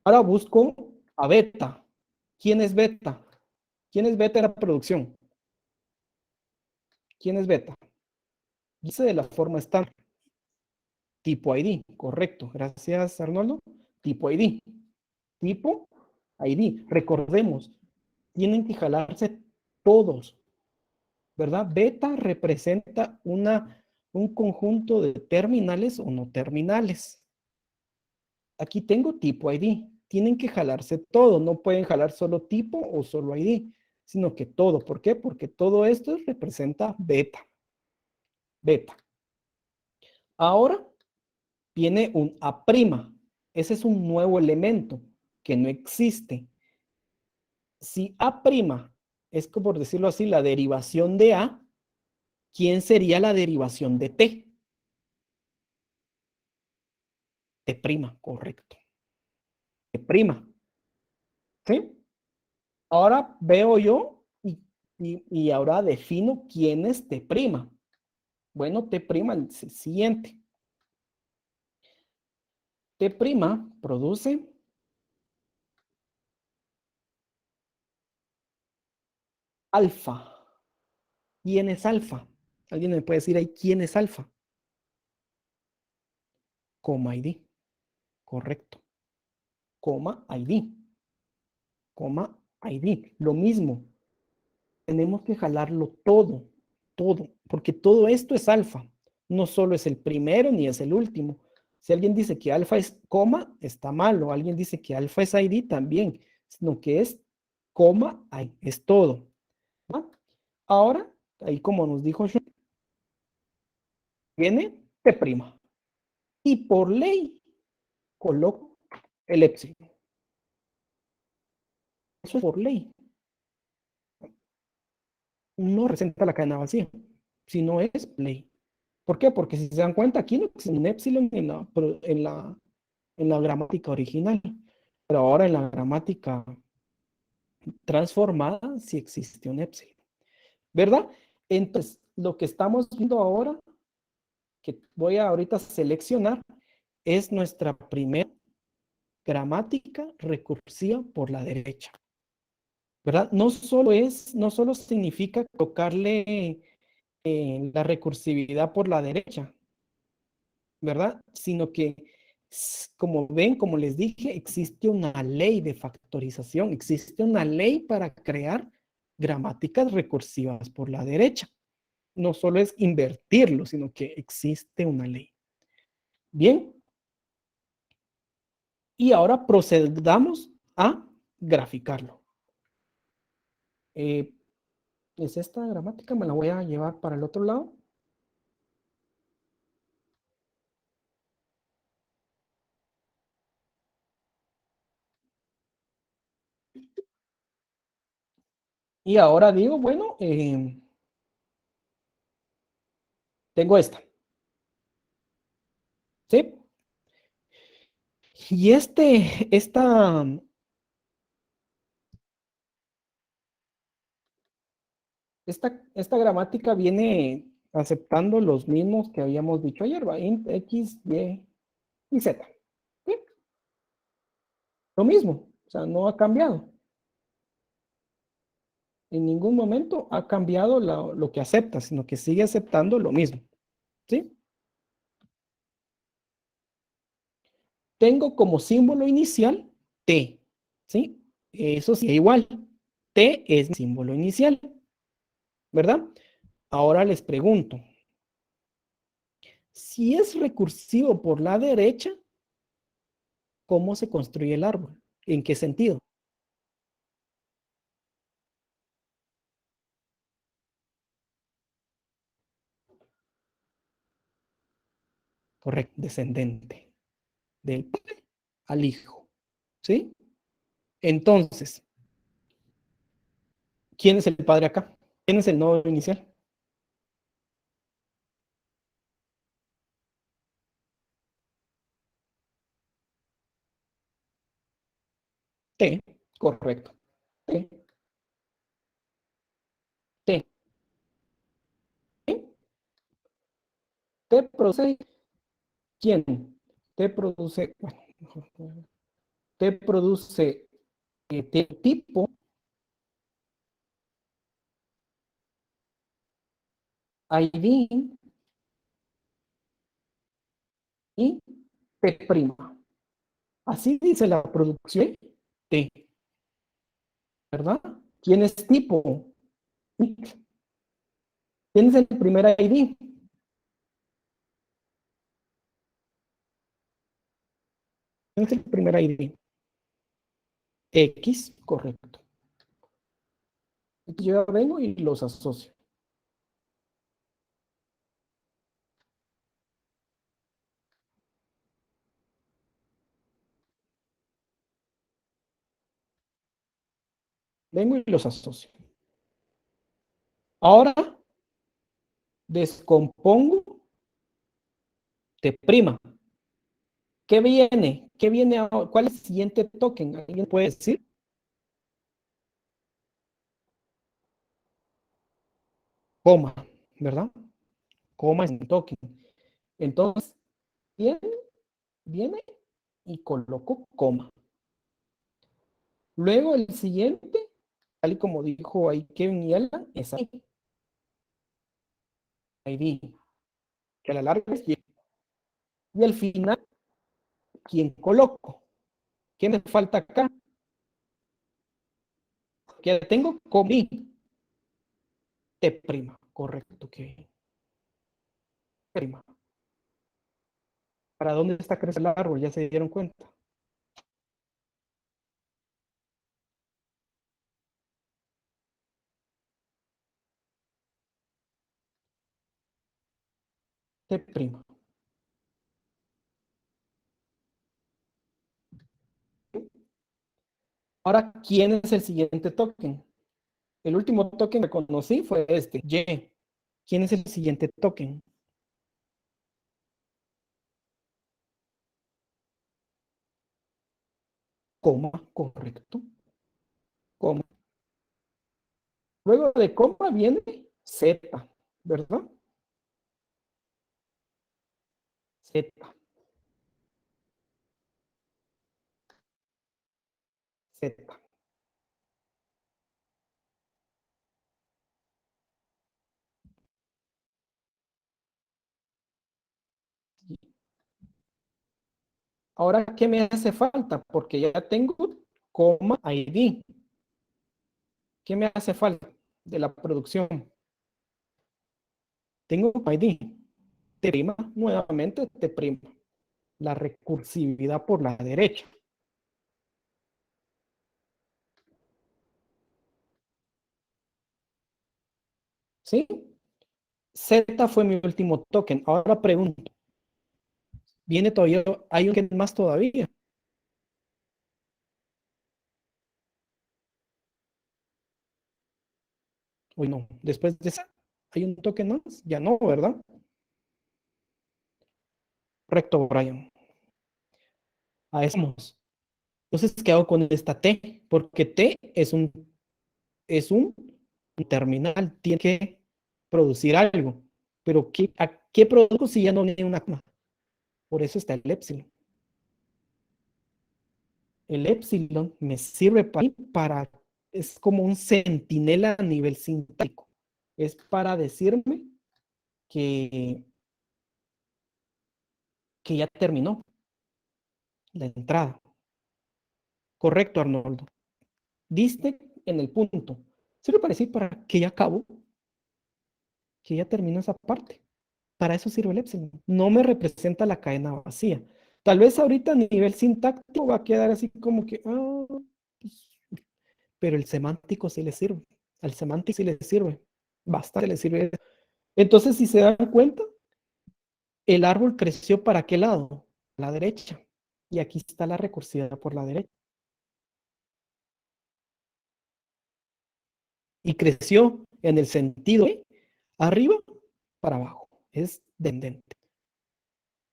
Ahora busco a beta. ¿Quién es beta? ¿Quién es beta en la producción? ¿Quién es beta? Dice de la forma estándar. Tipo ID. Correcto. Gracias, Arnoldo. Tipo ID. Tipo ID. Recordemos, tienen que jalarse todos, ¿verdad? Beta representa un conjunto de terminales o no terminales. Aquí tengo tipo ID. Tienen que jalarse todo. No pueden jalar solo tipo o solo ID, sino que todo. ¿Por qué? Porque todo esto representa beta. Beta. Ahora viene un A'. Ese es un nuevo elemento que no existe. Si A' es, por decirlo así, la derivación de A, ¿quién sería la derivación de T? T', correcto. T'. ¿Sí? Ahora veo yo y ahora defino quién es T'. Bueno, T' es el siguiente. T' produce alfa. ¿Quién es alfa? ¿Alguien me puede decir ahí quién es alfa? Coma ID. Correcto. Coma ID. Coma ID. Lo mismo. Tenemos que jalarlo todo, todo, porque todo esto es alfa. No solo es el primero ni es el último. Si alguien dice que alfa es coma, está mal, o alguien dice que alfa es ID también, sino que es coma, es todo. ¿Va? Ahora, ahí como nos dijo Sean, viene T'. Y por ley, coloco el épsilon. Eso es por ley. No representa la cadena vacía, sino es ley. ¿Por qué? Porque si se dan cuenta, aquí no existe un épsilon en la gramática original, pero ahora en la gramática transformada sí existe un épsilon, ¿verdad? Entonces, lo que estamos viendo ahora, que voy a ahorita seleccionar, es nuestra primera gramática recursiva por la derecha, ¿verdad? No solo significa colocarle la recursividad por la derecha, ¿verdad? Sino que, como ven, como les dije, existe una ley de factorización, existe una ley para crear gramáticas recursivas por la derecha. No solo es invertirlo, sino que existe una ley. Bien, y ahora procedamos a graficarlo. Eh, es esta gramática, me la voy a llevar para el otro lado. Y ahora digo, bueno, tengo esta. ¿Sí? Y esta gramática viene aceptando los mismos que habíamos dicho ayer, ¿va? Int, X, y Z. ¿Sí? Lo mismo, o sea, no ha cambiado. En ningún momento ha cambiado lo que acepta, sino que sigue aceptando lo mismo. ¿Sí? Tengo como símbolo inicial T. ¿Sí? Eso sí, igual. T es mi símbolo inicial, ¿verdad? Ahora les pregunto, si es recursivo por la derecha, ¿cómo se construye el árbol? ¿En qué sentido? Correcto, descendente, del padre al hijo. ¿Sí? Entonces, ¿quién es el padre acá? ¿Quién es el nodo inicial? T, correcto. T, T, T, T produce ¿quién? T produce, bueno, T produce T tipo, ID y T prima. Así dice la producción T, ¿verdad? ¿Quién es tipo? ¿Quién es el primer ID? ¿Quién es el primer ID? X, correcto. Aquí yo ya vengo y los asocio. Vengo y los asocio. Ahora descompongo T prima. ¿Qué viene? ¿Qué viene ahora? ¿Cuál es el siguiente token? ¿Alguien puede decir? Coma, ¿verdad? Coma es un token. Entonces, viene, viene y coloco coma. Luego el siguiente, tal y como dijo ahí Kevin y Alan, es ID, que a la larga es Y. Y al final, ¿quién coloco? ¿Qué me falta acá? Que tengo comí. T prima, correcto, que prima. ¿Para dónde está creciendo el árbol? ¿Ya se dieron cuenta? T prima. Ahora, ¿quién es el siguiente token? El último token que conocí fue este, Y. ¿Quién es el siguiente token? Coma, correcto. Coma. Luego de coma viene Z, ¿verdad? Z. Z. Ahora, ¿qué me hace falta? Porque ya tengo coma ID. ¿Qué me hace falta de la producción? Tengo ID. T prima, nuevamente T prima. La recursividad por la derecha. ¿Sí? Z fue mi último token. Ahora pregunto, ¿viene todavía? ¿Hay un token más todavía? Uy, no. Después de esa, ¿hay un token más? Ya no, ¿verdad? Correcto, Brian. A eso vamos. Entonces, ¿qué hago con esta T? Porque T es un terminal, tiene que producir algo. Pero ¿a qué produzco si ya no viene una coma? Por eso está el épsilon. El épsilon me sirve es como un centinela a nivel sintáctico. Es para decirme que, que ya terminó la entrada. Correcto, Arnoldo. Diste en el punto. Sirve para decir para que ya acabó, que ya terminó esa parte. Para eso sirve el épsilon. No me representa la cadena vacía. Tal vez ahorita a nivel sintáctico va a quedar así como que, pues, pero el semántico sí le sirve. Al semántico sí le sirve. Bastante le sirve. Entonces, si se dan cuenta, el árbol creció ¿para qué lado? La derecha. Y aquí está la recursividad por la derecha. Y creció en el sentido de arriba para abajo. Es tendente.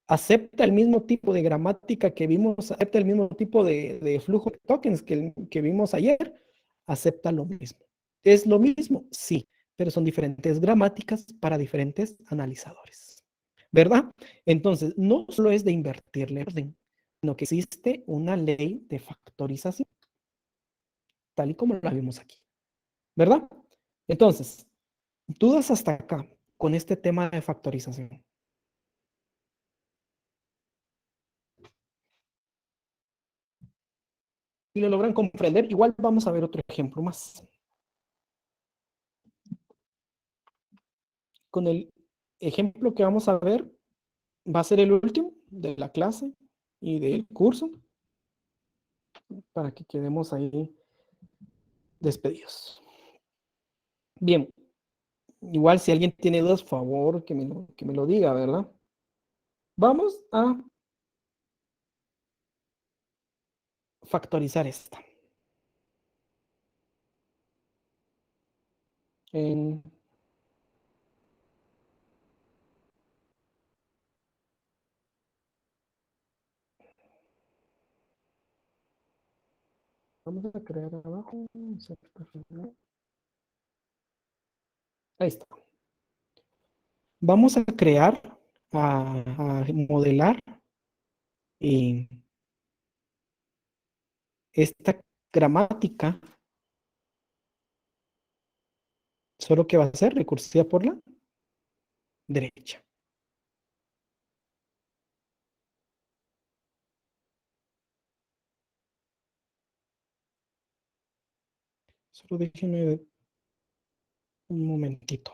Acepta el mismo tipo de gramática que vimos, acepta el mismo tipo de flujo de tokens que vimos ayer, acepta lo mismo. ¿Es lo mismo? Sí, pero son diferentes gramáticas para diferentes analizadores, ¿verdad? Entonces, no solo es de invertirle orden, sino que existe una ley de factorización, tal y como la vimos aquí, ¿verdad? Entonces, dudas hasta acá con este tema de factorización. Si lo logran comprender, igual vamos a ver otro ejemplo más. Con el ejemplo que vamos a ver, va a ser el último de la clase y del curso, para que quedemos ahí despedidos. Bien, igual si alguien tiene dudas, por favor, que me lo diga, ¿verdad? Vamos a factorizar esta. En, vamos a crear abajo. Ahí está. Vamos a crear, a modelar eh, esta gramática, solo que va a ser recursiva por la derecha. Solo déjenme un momentito.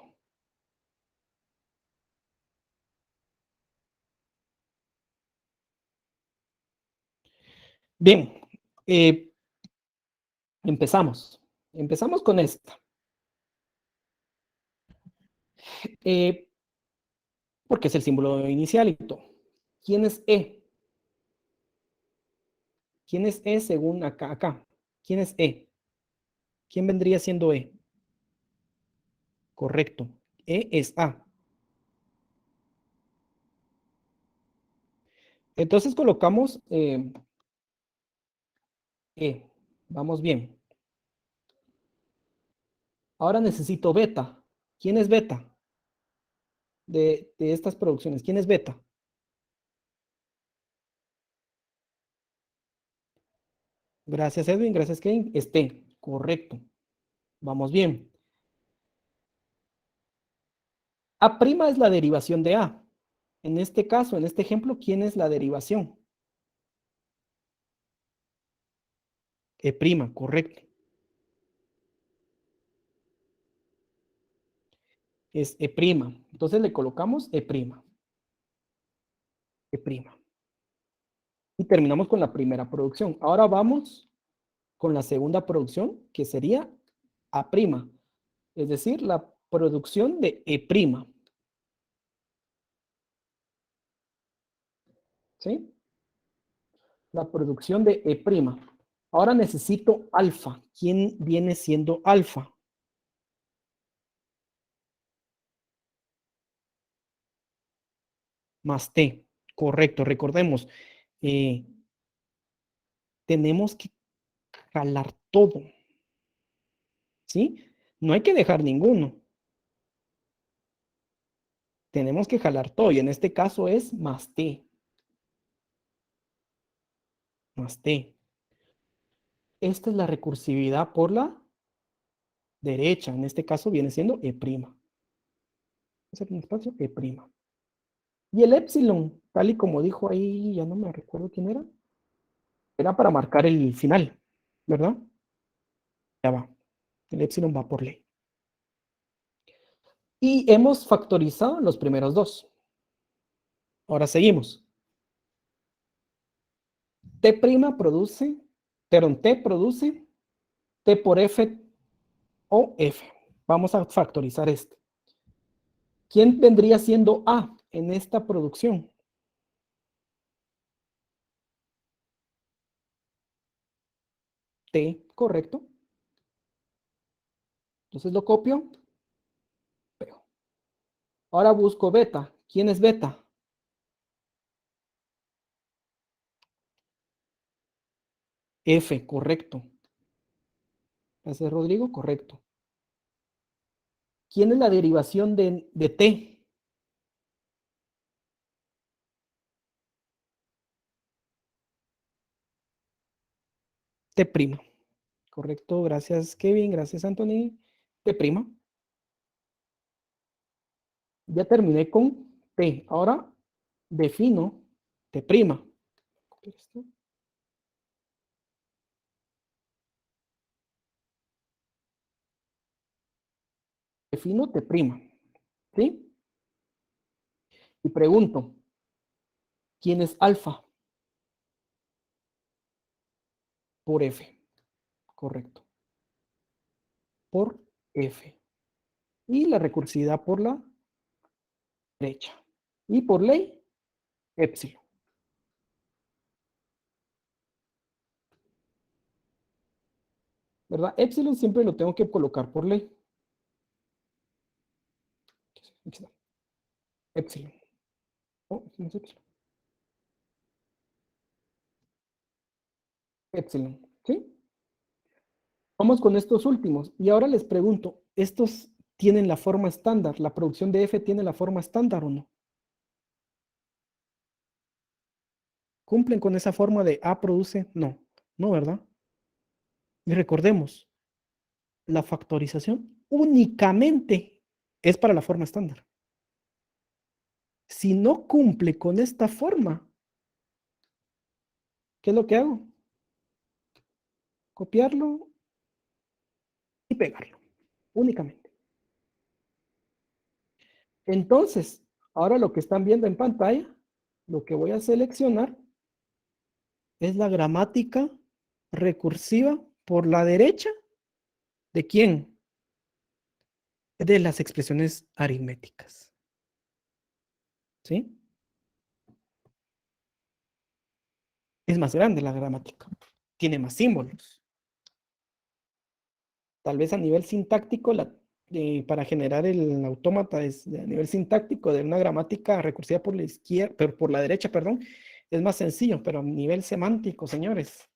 Bien, eh, empezamos. Empezamos con esta. Eh, porque es el símbolo inicial y todo. ¿Quién es E? ¿Quién es E según acá? ¿Quién es E? ¿Quién vendría siendo E? Correcto. E es A. Entonces colocamos E. Vamos bien. Ahora necesito beta. ¿Quién es beta? De estas producciones. ¿Quién es beta? Gracias, Edwin. Gracias, Kevin. Este. Correcto. Vamos bien. A' es la derivación de A. En este caso, en este ejemplo, ¿quién es la derivación? E', correcto. Es E'. Entonces le colocamos E'. E'. Y terminamos con la primera producción. Ahora vamos con la segunda producción, que sería A'. Es decir, la producción de E'. ¿Sí? La producción de E'. Ahora necesito alfa. ¿Quién viene siendo alfa? Más T. Correcto. Recordemos. tenemos que jalar todo, ¿sí? No hay que dejar ninguno. Tenemos que jalar todo, y en este caso es más t, más t. Esta es la recursividad por la derecha. En este caso viene siendo E'. Hacer un espacio E'. Y el epsilon, tal y como dijo ahí, ya no me recuerdo quién era para marcar el final, ¿verdad? Ya va. El epsilon va por ley. Y hemos factorizado los primeros dos. Ahora seguimos. T' produce, perdón, T produce T por F o F. Vamos a factorizar esto. ¿Quién vendría siendo A en esta producción? T, correcto. Entonces lo copio, pego. Ahora busco beta. ¿Quién es beta? F, correcto. Ese es Rodrigo, correcto. ¿Quién es la derivación de T? T'. Correcto, gracias Kevin, gracias Anthony. T'. Ya terminé con T. Ahora defino T'. Defino T'. ¿Sí? Y pregunto, ¿quién es alfa? Por F. Correcto. Por F. Y la recursividad por la derecha. Y por ley, epsilon. ¿Verdad? Epsilon siempre lo tengo que colocar por ley. Epsilon. Oh, no es epsilon. Epsilon. ¿Sí? Vamos con estos últimos. Y ahora les pregunto, ¿estos tienen la forma estándar? ¿La producción de F tiene la forma estándar o no? ¿Cumplen con esa forma de A produce? No. No, ¿verdad? Y recordemos, la factorización únicamente es para la forma estándar. Si no cumple con esta forma, ¿qué es lo que hago? Copiarlo y pegarlo, únicamente. Entonces, ahora lo que están viendo en pantalla, lo que voy a seleccionar es la gramática recursiva por la derecha. ¿De quién? De las expresiones aritméticas. ¿Sí? Es más grande la gramática. Tiene más símbolos. Tal vez a nivel sintáctico, para generar el autómata es a nivel sintáctico de una gramática recursiva por la izquierda, pero por la derecha, perdón, es más sencillo, pero a nivel semántico, señores,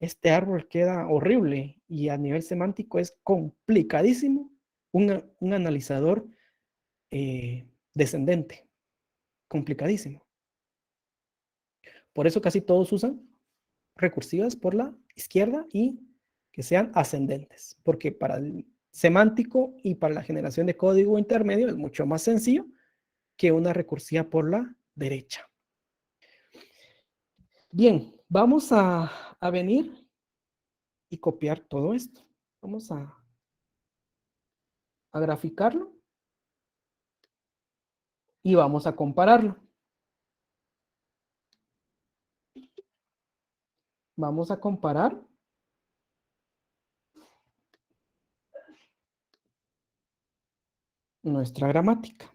este árbol queda horrible y a nivel semántico es complicadísimo un analizador descendente, complicadísimo. Por eso casi todos usan recursivas por la izquierda y que sean ascendentes, porque para el semántico y para la generación de código intermedio es mucho más sencillo que una recursiva por la derecha. Bien, vamos a venir y copiar todo esto. Vamos a graficarlo y vamos a compararlo. Vamos a comparar nuestra gramática.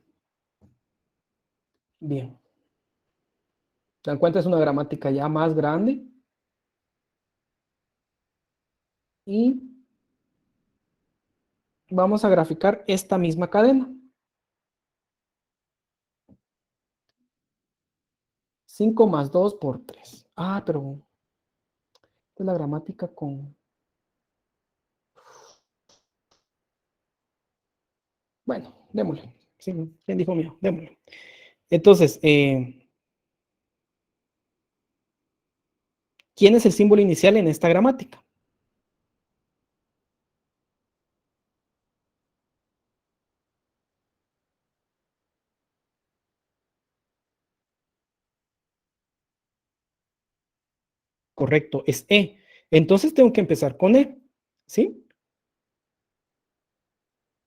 Bien. ¿Se dan cuenta? Es una gramática ya más grande. Y vamos a graficar esta misma cadena. 5 más 2 por 3. Ah, pero es la gramática con... Bueno, démosle. Sí, ¿quién dijo mío? Démosle. Entonces, ¿quién es el símbolo inicial en esta gramática? Correcto, es E. Entonces tengo que empezar con E, ¿sí?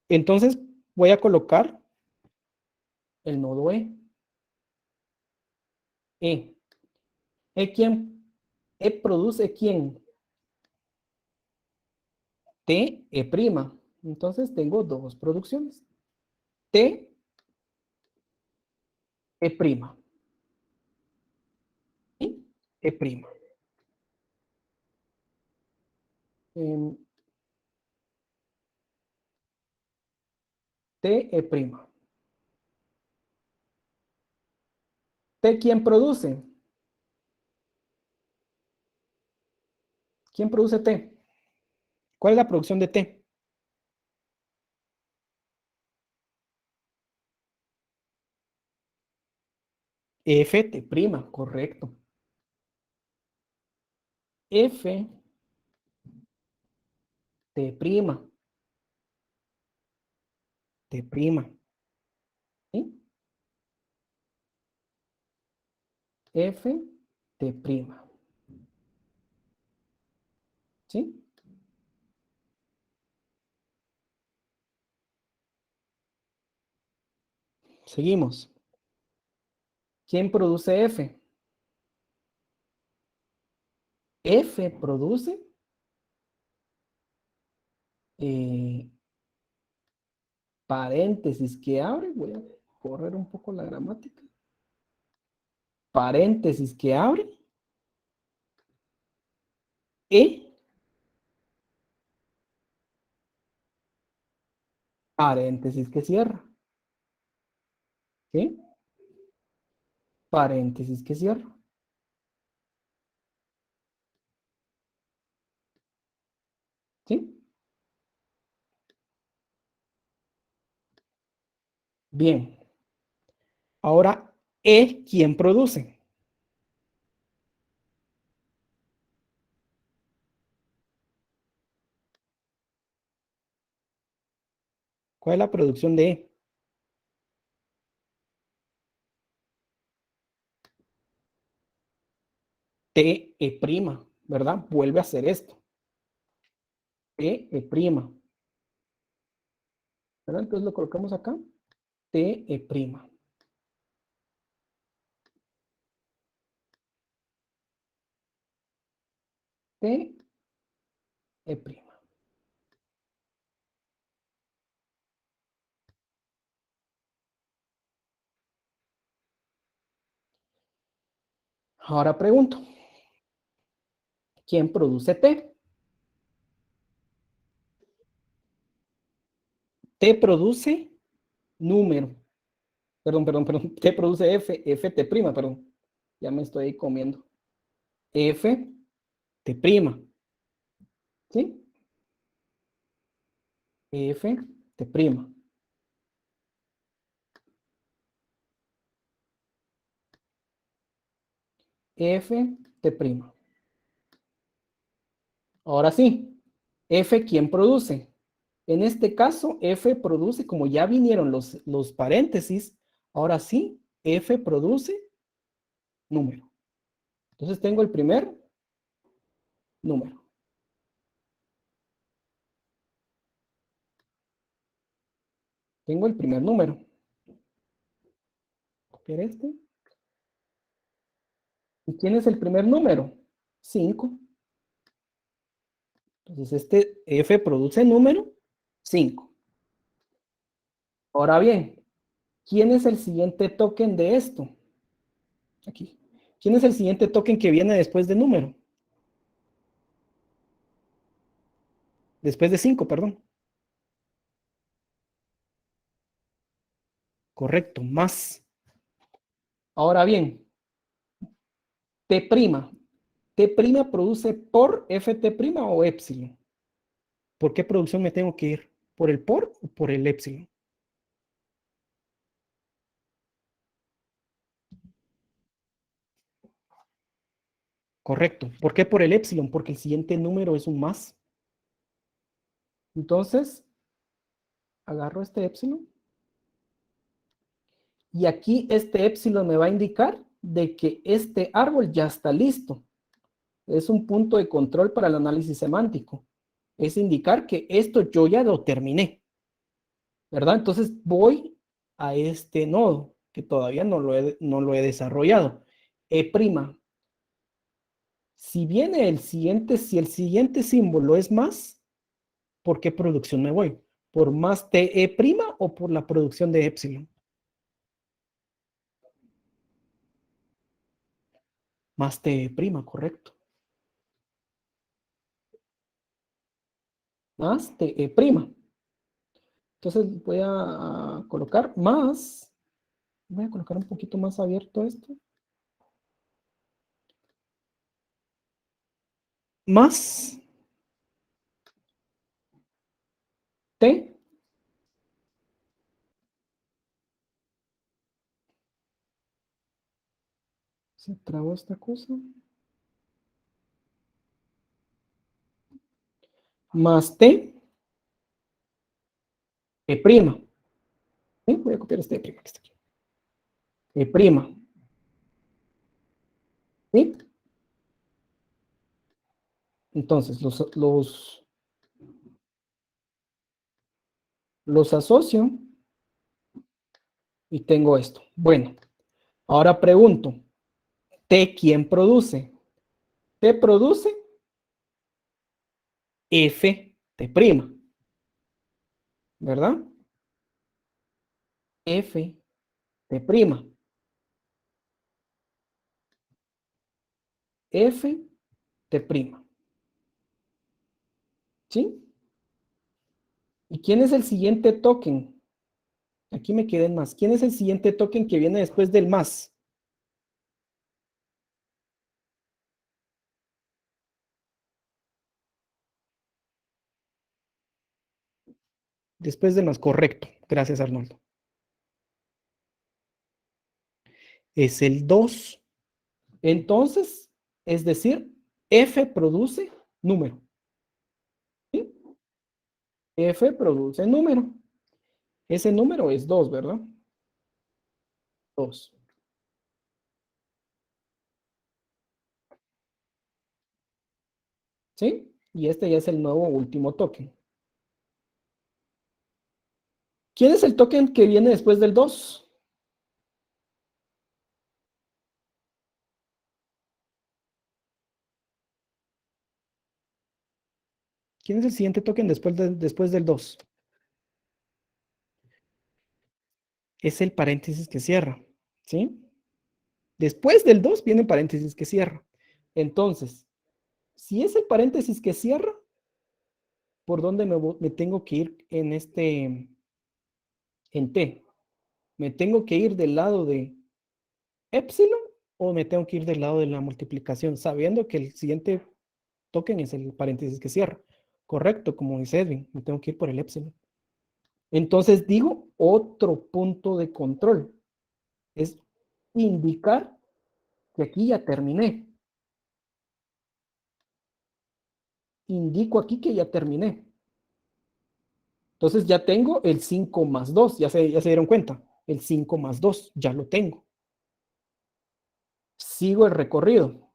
Entonces voy a colocar el nodo E. E. ¿E quién? ¿E produce quién? T, E prima. Entonces tengo dos producciones. T, E prima. Y E prima. Em, T, E prima. T, ¿quién produce? ¿Quién produce T? ¿Cuál es la producción de T? F, T prima, correcto. F, T prima, T prima. ¿Sí? F, T prima. ¿Sí? Seguimos. ¿Quién produce F? F produce eh, paréntesis que abre. Voy a correr un poco la gramática. Paréntesis que abre. E, paréntesis que cierra. ¿Sí? Paréntesis que cierra. ¿Sí? Bien. Ahora, E, ¿quién produce? ¿Cuál es la producción de E? T, E prima, ¿verdad? Vuelve a hacer esto. T, E prima. ¿Verdad? Entonces lo colocamos acá. T, E prima. T, E prima. Ahora pregunto, ¿quién produce T? T produce número. Perdón. T produce F, F T prima, perdón. Ya me estoy comiendo. F, T prima. ¿Sí? F, T prima. F, T prima. Ahora sí, F, ¿quién produce? En este caso, F produce, como ya vinieron los paréntesis, ahora sí, F produce número. Entonces tengo el primer número. Tengo el primer número. Copiar este. ¿Y quién es el primer número? 5. Entonces este F produce número 5. Ahora bien, ¿quién es el siguiente token de esto? Aquí. ¿Quién es el siguiente token que viene después de número? Después de 5, perdón. Correcto, más. Ahora bien, T prima. T' produce por Ft' o epsilon. ¿Por qué producción me tengo que ir? ¿Por el por o por el epsilon? Correcto. ¿Por qué por el epsilon? Porque el siguiente número es un más. Entonces, agarro este epsilon. Y aquí este epsilon me va a indicar de que este árbol ya está listo. Es un punto de control para el análisis semántico. Es indicar que esto yo ya lo terminé, ¿verdad? Entonces voy a este nodo que todavía no lo he desarrollado. E'. Si viene el siguiente, si el siguiente símbolo es más, ¿por qué producción me voy? ¿Por más TE' o por la producción de epsilon? Más TE', correcto. Más TE'. Entonces voy a colocar más, voy a colocar un poquito más abierto esto. Más T, se trabó esta cosa, más T, E'. ¿Sí? Voy a copiar este E' que está aquí. E'. ¿Sí? Entonces los asocio y tengo esto. Bueno, ahora pregunto, T, ¿quién produce? T produce Ft', ¿verdad? Ft', Ft', ¿sí? ¿Y quién es el siguiente token? Aquí me quedé en más. ¿Quién es el siguiente token que viene después del más? Después del más, correcto. Gracias, Arnoldo. Es el 2. Entonces, es decir, F produce número. ¿Sí? F produce número. Ese número es 2, ¿verdad? 2. ¿Sí? Y este ya es el nuevo último token. ¿Quién es el token que viene después del 2? ¿Quién es el siguiente token después del 2? Es el paréntesis que cierra. ¿Sí? Después del 2 viene el paréntesis que cierra. Entonces, si es el paréntesis que cierra, ¿por dónde me tengo que ir en T? ¿Me tengo que ir del lado de epsilon o me tengo que ir del lado de la multiplicación, sabiendo que el siguiente token es el paréntesis que cierra? Correcto, como dice Edwin, me tengo que ir por el epsilon. Entonces digo, otro punto de control es indicar que aquí ya terminé. Indico aquí que ya terminé. Entonces ya tengo el 5 más 2, ya se dieron cuenta. El 5 más 2, ya lo tengo. Sigo el recorrido.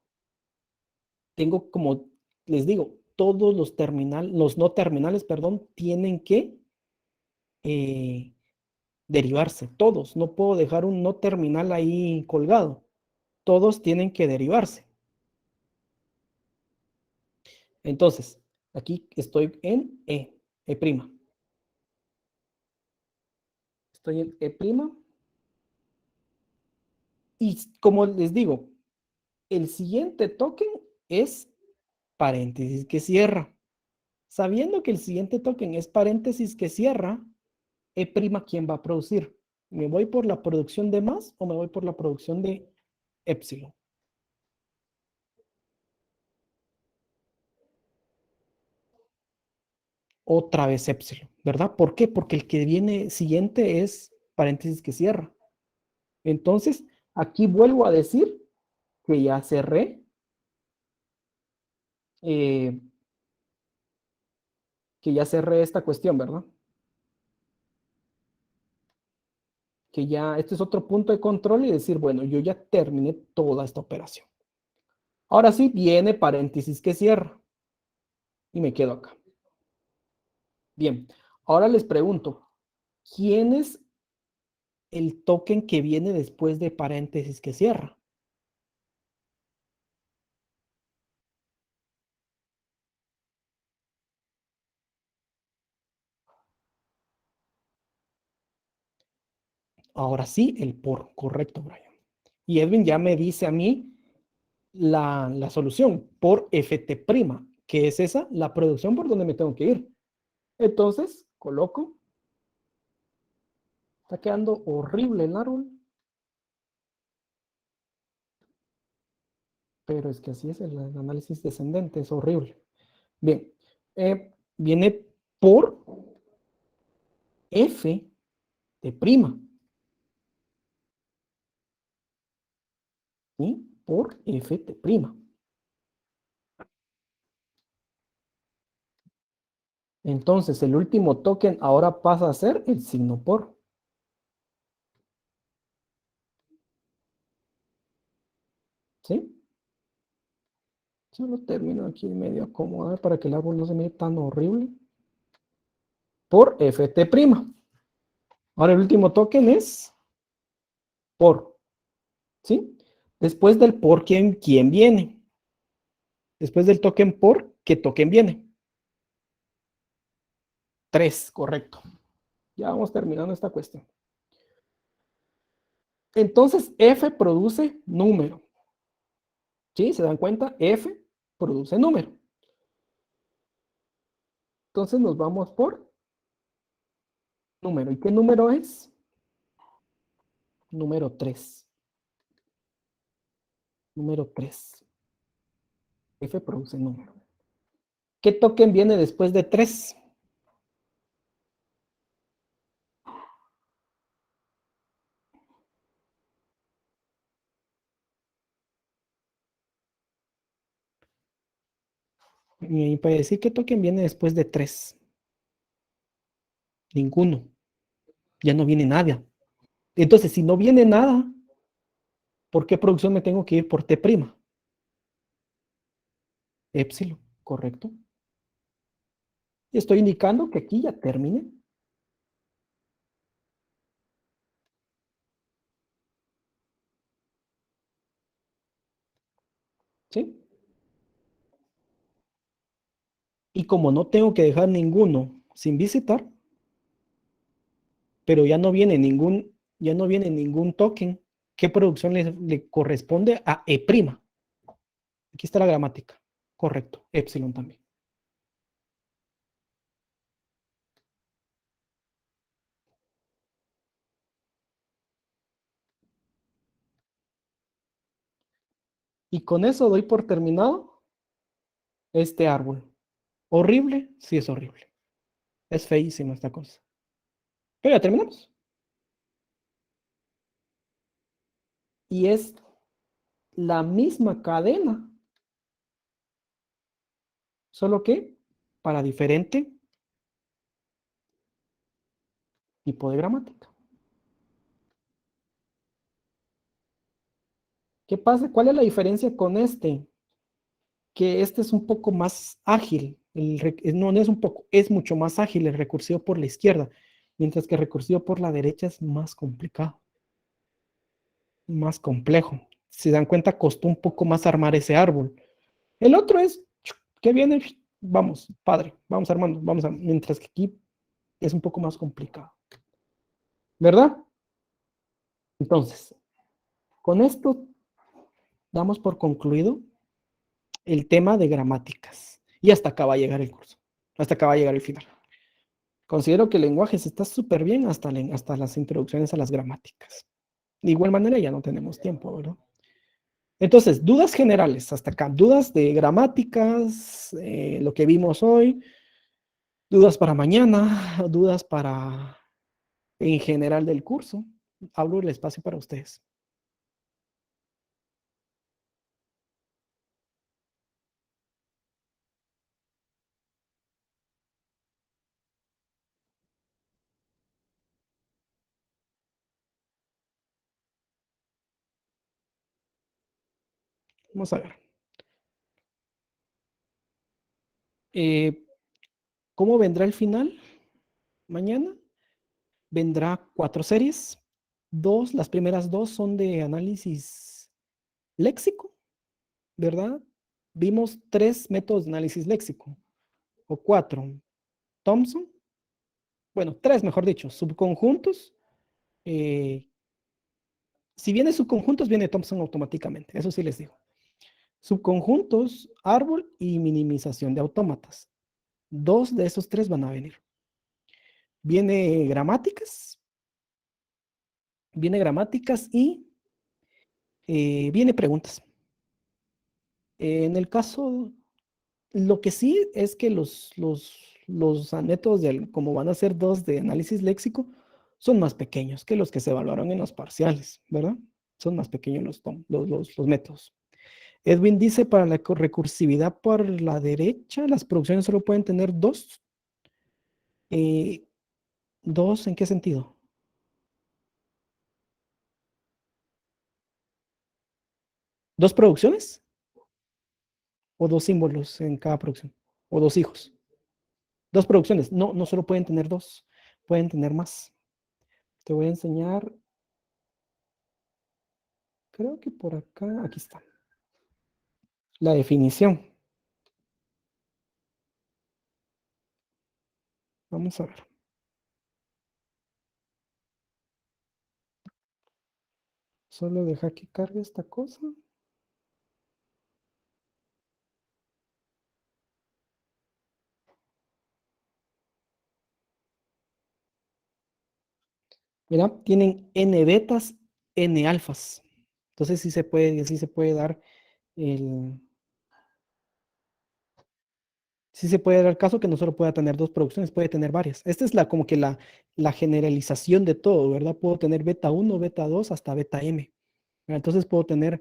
Tengo, como les digo, todos los no terminales, perdón, tienen que eh, derivarse, todos. No puedo dejar un no terminal ahí colgado. Todos tienen que derivarse. Entonces, aquí estoy en E'. Estoy en E'. Y como les digo, el siguiente token es paréntesis que cierra. Sabiendo que el siguiente token es paréntesis que cierra, E', ¿quién va a producir? ¿Me voy por la producción de más o me voy por la producción de epsilon? otra vez épsilon, ¿verdad? ¿Por qué? Porque el que viene siguiente es paréntesis que cierra. Entonces, aquí vuelvo a decir que ya cerré, eh, esta cuestión, ¿verdad? Que ya, este es otro punto de control y decir, bueno, yo ya terminé toda esta operación. Ahora sí viene paréntesis que cierra y me quedo acá. Bien, ahora les pregunto, ¿quién es el token que viene después de paréntesis que cierra? Ahora sí, el por, correcto, Brian. Y Edwin ya me dice a mí la solución por ft', que es esa, la producción por donde me tengo que ir. Entonces, coloco, está quedando horrible el árbol, pero es que así es el análisis descendente, es horrible. Bien, viene por f de prima, ¿sí? Por f de prima. Entonces, el último token ahora pasa a ser el signo por. ¿Sí? Solo termino aquí medio acomodar para que el árbol no se mire tan horrible. Por ft'. Ahora el último token es por. ¿Sí? Después del por, ¿quién viene? Después del token por, ¿qué token viene? 3, correcto. Ya vamos terminando esta cuestión. Entonces, F produce número. ¿Sí? ¿Se dan cuenta? F produce número. Entonces nos vamos por número. ¿Y qué número es? Número 3. Número 3. F produce número. ¿Qué token viene después de 3? Y para decir qué token viene después de 3. Ninguno. Ya no viene nada. Entonces, si no viene nada, ¿por qué producción me tengo que ir por T'? Épsilon, correcto. Y estoy indicando que aquí ya termine. ¿Sí? Y como no tengo que dejar ninguno sin visitar, pero ya no viene ningún token, ¿qué producción le corresponde a E'? Aquí está la gramática. Correcto. Épsilon también. Y con eso doy por terminado este árbol. ¿Horrible? Sí, es horrible. Es feísima esta cosa. Pero ya terminamos. Y es la misma cadena, solo que para diferente tipo de gramática. ¿Qué pasa? ¿Cuál es la diferencia con este? Que este es un poco más ágil. No, no es un poco, es mucho más ágil el recursivo por la izquierda, mientras que el recursivo por la derecha es más complicado, más complejo. Si se dan cuenta, costó un poco más armar ese árbol. El otro es que viene, vamos, padre, vamos armando, mientras que aquí es un poco más complicado, ¿verdad? Entonces, con esto damos por concluido el tema de gramáticas. Y hasta acá va a llegar el curso. Hasta acá va a llegar el final. Considero que el lenguaje está súper bien hasta las introducciones a las gramáticas. De igual manera ya no tenemos tiempo, ¿verdad? Entonces, dudas generales hasta acá. Dudas de gramáticas, lo que vimos hoy. Dudas para mañana, dudas para en general del curso. Abro el espacio para ustedes. Vamos a ver. Eh, ¿Cómo vendrá el final mañana? Vendrá 4 series. Las primeras dos son de análisis léxico, ¿verdad? Vimos 3 métodos de análisis léxico, o 4. Thompson, bueno, 3 mejor dicho, subconjuntos. eh, si viene subconjuntos, viene Thompson automáticamente, eso sí les digo. Subconjuntos, árbol y minimización de autómatas. 2 de esos 3 van a venir. Viene gramáticas, y viene preguntas. En el caso, lo que sí es que los métodos, como van a ser 2 de análisis léxico, son más pequeños que los que se evaluaron en los parciales, ¿verdad? Son más pequeños los métodos. Edwin dice, para la recursividad por la derecha, las producciones solo pueden tener 2. Eh, ¿Dos en qué sentido? ¿Dos producciones? ¿O 2 símbolos en cada producción? ¿O 2 hijos? 2 producciones. No, no solo pueden tener 2, pueden tener más. Te voy a enseñar, creo que por acá, aquí está, la definición. Vamos a ver. Solo deja que cargue esta cosa. Mira, tienen n betas, n alfas. Entonces sí se puede dar el, sí se puede dar el caso que no solo pueda tener 2 producciones, puede tener varias. Esta es como que la generalización de todo, ¿verdad? Puedo tener beta 1, beta 2, hasta beta M. Entonces puedo tener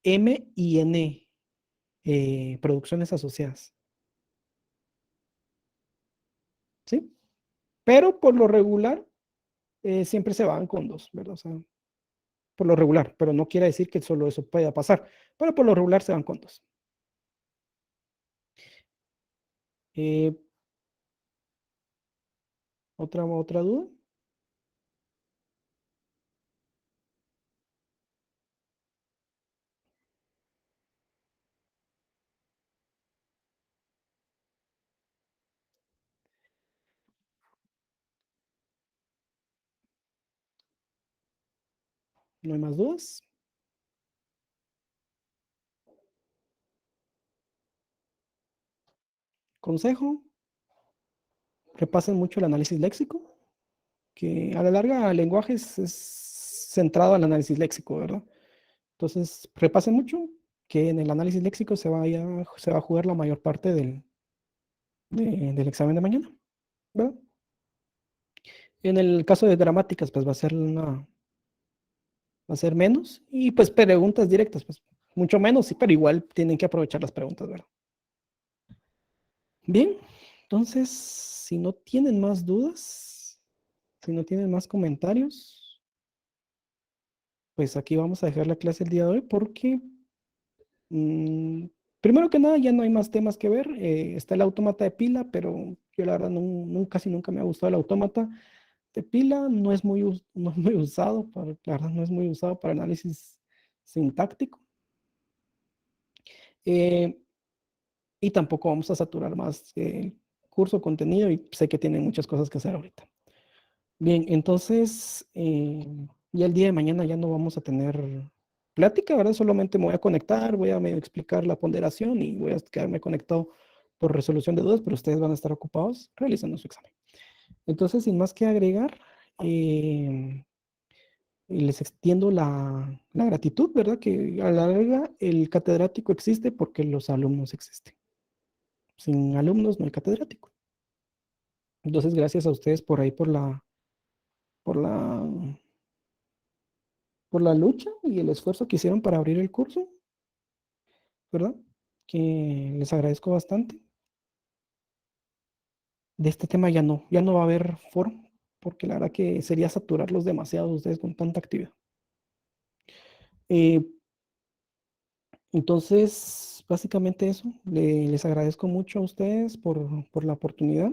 M y N producciones asociadas, ¿sí? Pero por lo regular, siempre se van con 2, ¿verdad? O sea, por lo regular, pero no quiere decir que solo eso pueda pasar, pero por lo regular se van con 2. Eh, ¿otra duda? ¿No hay más dudas? Consejo, repasen mucho el análisis léxico, que a la larga el lenguaje es centrado al análisis léxico, ¿verdad? Entonces, repasen mucho, que en el análisis léxico se va a jugar la mayor parte del examen de mañana, ¿verdad? En el caso de gramáticas, pues va a ser menos, y pues preguntas directas, pues mucho menos, sí, pero igual tienen que aprovechar las preguntas, ¿verdad? Bien, entonces, si no tienen más dudas, si no tienen más comentarios, pues aquí vamos a dejar la clase el día de hoy porque, mm, primero que nada, ya no hay más temas que ver. Está el autómata de pila, pero yo la verdad casi nunca me ha gustado el autómata de pila. No es muy usado, la verdad no es muy usado para análisis sintáctico. Eh, y tampoco vamos a saturar más el curso contenido, y sé que tienen muchas cosas que hacer ahorita. Bien, entonces, ya el día de mañana ya no vamos a tener plática, ¿verdad? Solamente me voy a conectar, voy a medio explicar la ponderación y voy a quedarme conectado por resolución de dudas, pero ustedes van a estar ocupados realizando su examen. Entonces, sin más que agregar, les extiendo la gratitud, ¿verdad? Que a la larga el catedrático existe porque los alumnos existen. Sin alumnos no hay catedrático. Entonces, gracias a ustedes por ahí, por la, por la lucha y el esfuerzo que hicieron para abrir el curso, ¿verdad? Que les agradezco bastante. De este tema ya no va a haber foro, porque la verdad que sería saturarlos demasiado a ustedes con tanta actividad. Eh, entonces, básicamente eso. Les agradezco mucho a ustedes por la oportunidad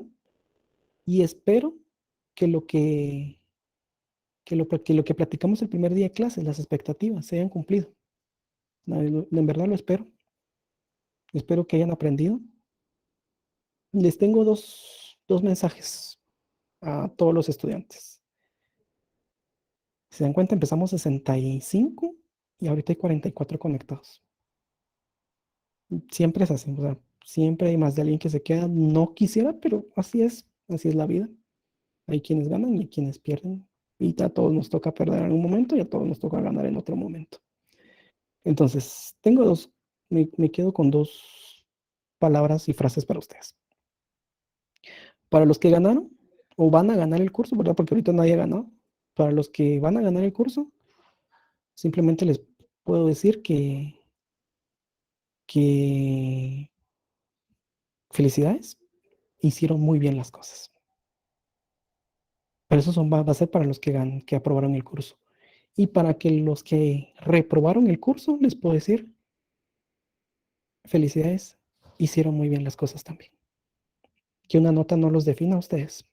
y espero que que lo que platicamos el primer día de clases, las expectativas, se hayan cumplido. En verdad lo espero. Espero que hayan aprendido. Les tengo dos mensajes a todos los estudiantes. Si se dan cuenta, empezamos 65 y ahorita hay 44 conectados. Siempre es así, o sea, siempre hay más de alguien que se queda. No quisiera, pero así es la vida. Hay quienes ganan y hay quienes pierden. Y a todos nos toca perder en un momento y a todos nos toca ganar en otro momento. Entonces, me quedo con dos palabras y frases para ustedes. Para los que ganaron o van a ganar el curso, ¿verdad? Porque ahorita nadie ha ganado. Para los que van a ganar el curso, simplemente les puedo decir que felicidades, hicieron muy bien las cosas. Pero va a ser para los que aprobaron el curso. Y para que los que reprobaron el curso, les puedo decir felicidades, hicieron muy bien las cosas también. Que una nota no los defina a ustedes.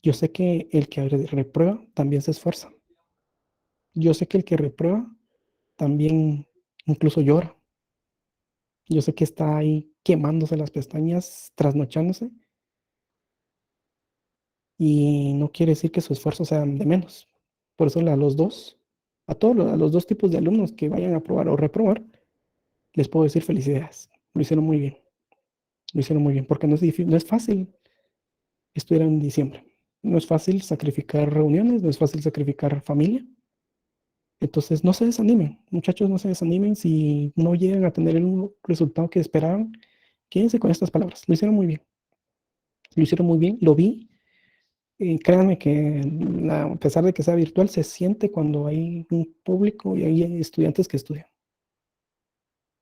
Yo sé que el que reprueba también se esfuerza. Yo sé que el que reprueba también incluso llora. Yo sé que está ahí quemándose las pestañas, trasnochándose, y no quiere decir que su esfuerzo sea de menos. Por eso a los dos tipos de alumnos que vayan a aprobar o reprobar, les puedo decir felicidades. Lo hicieron muy bien, lo hicieron muy bien, porque no es fácil estudiar en diciembre. No es fácil sacrificar reuniones, no es fácil sacrificar familia. Entonces, no se desanimen, muchachos, no se desanimen si no llegan a tener el resultado que esperaban. Quédense con estas palabras. Lo hicieron muy bien. Lo hicieron muy bien. Lo vi. Créanme que a pesar de que sea virtual, se siente cuando hay un público y hay estudiantes que estudian,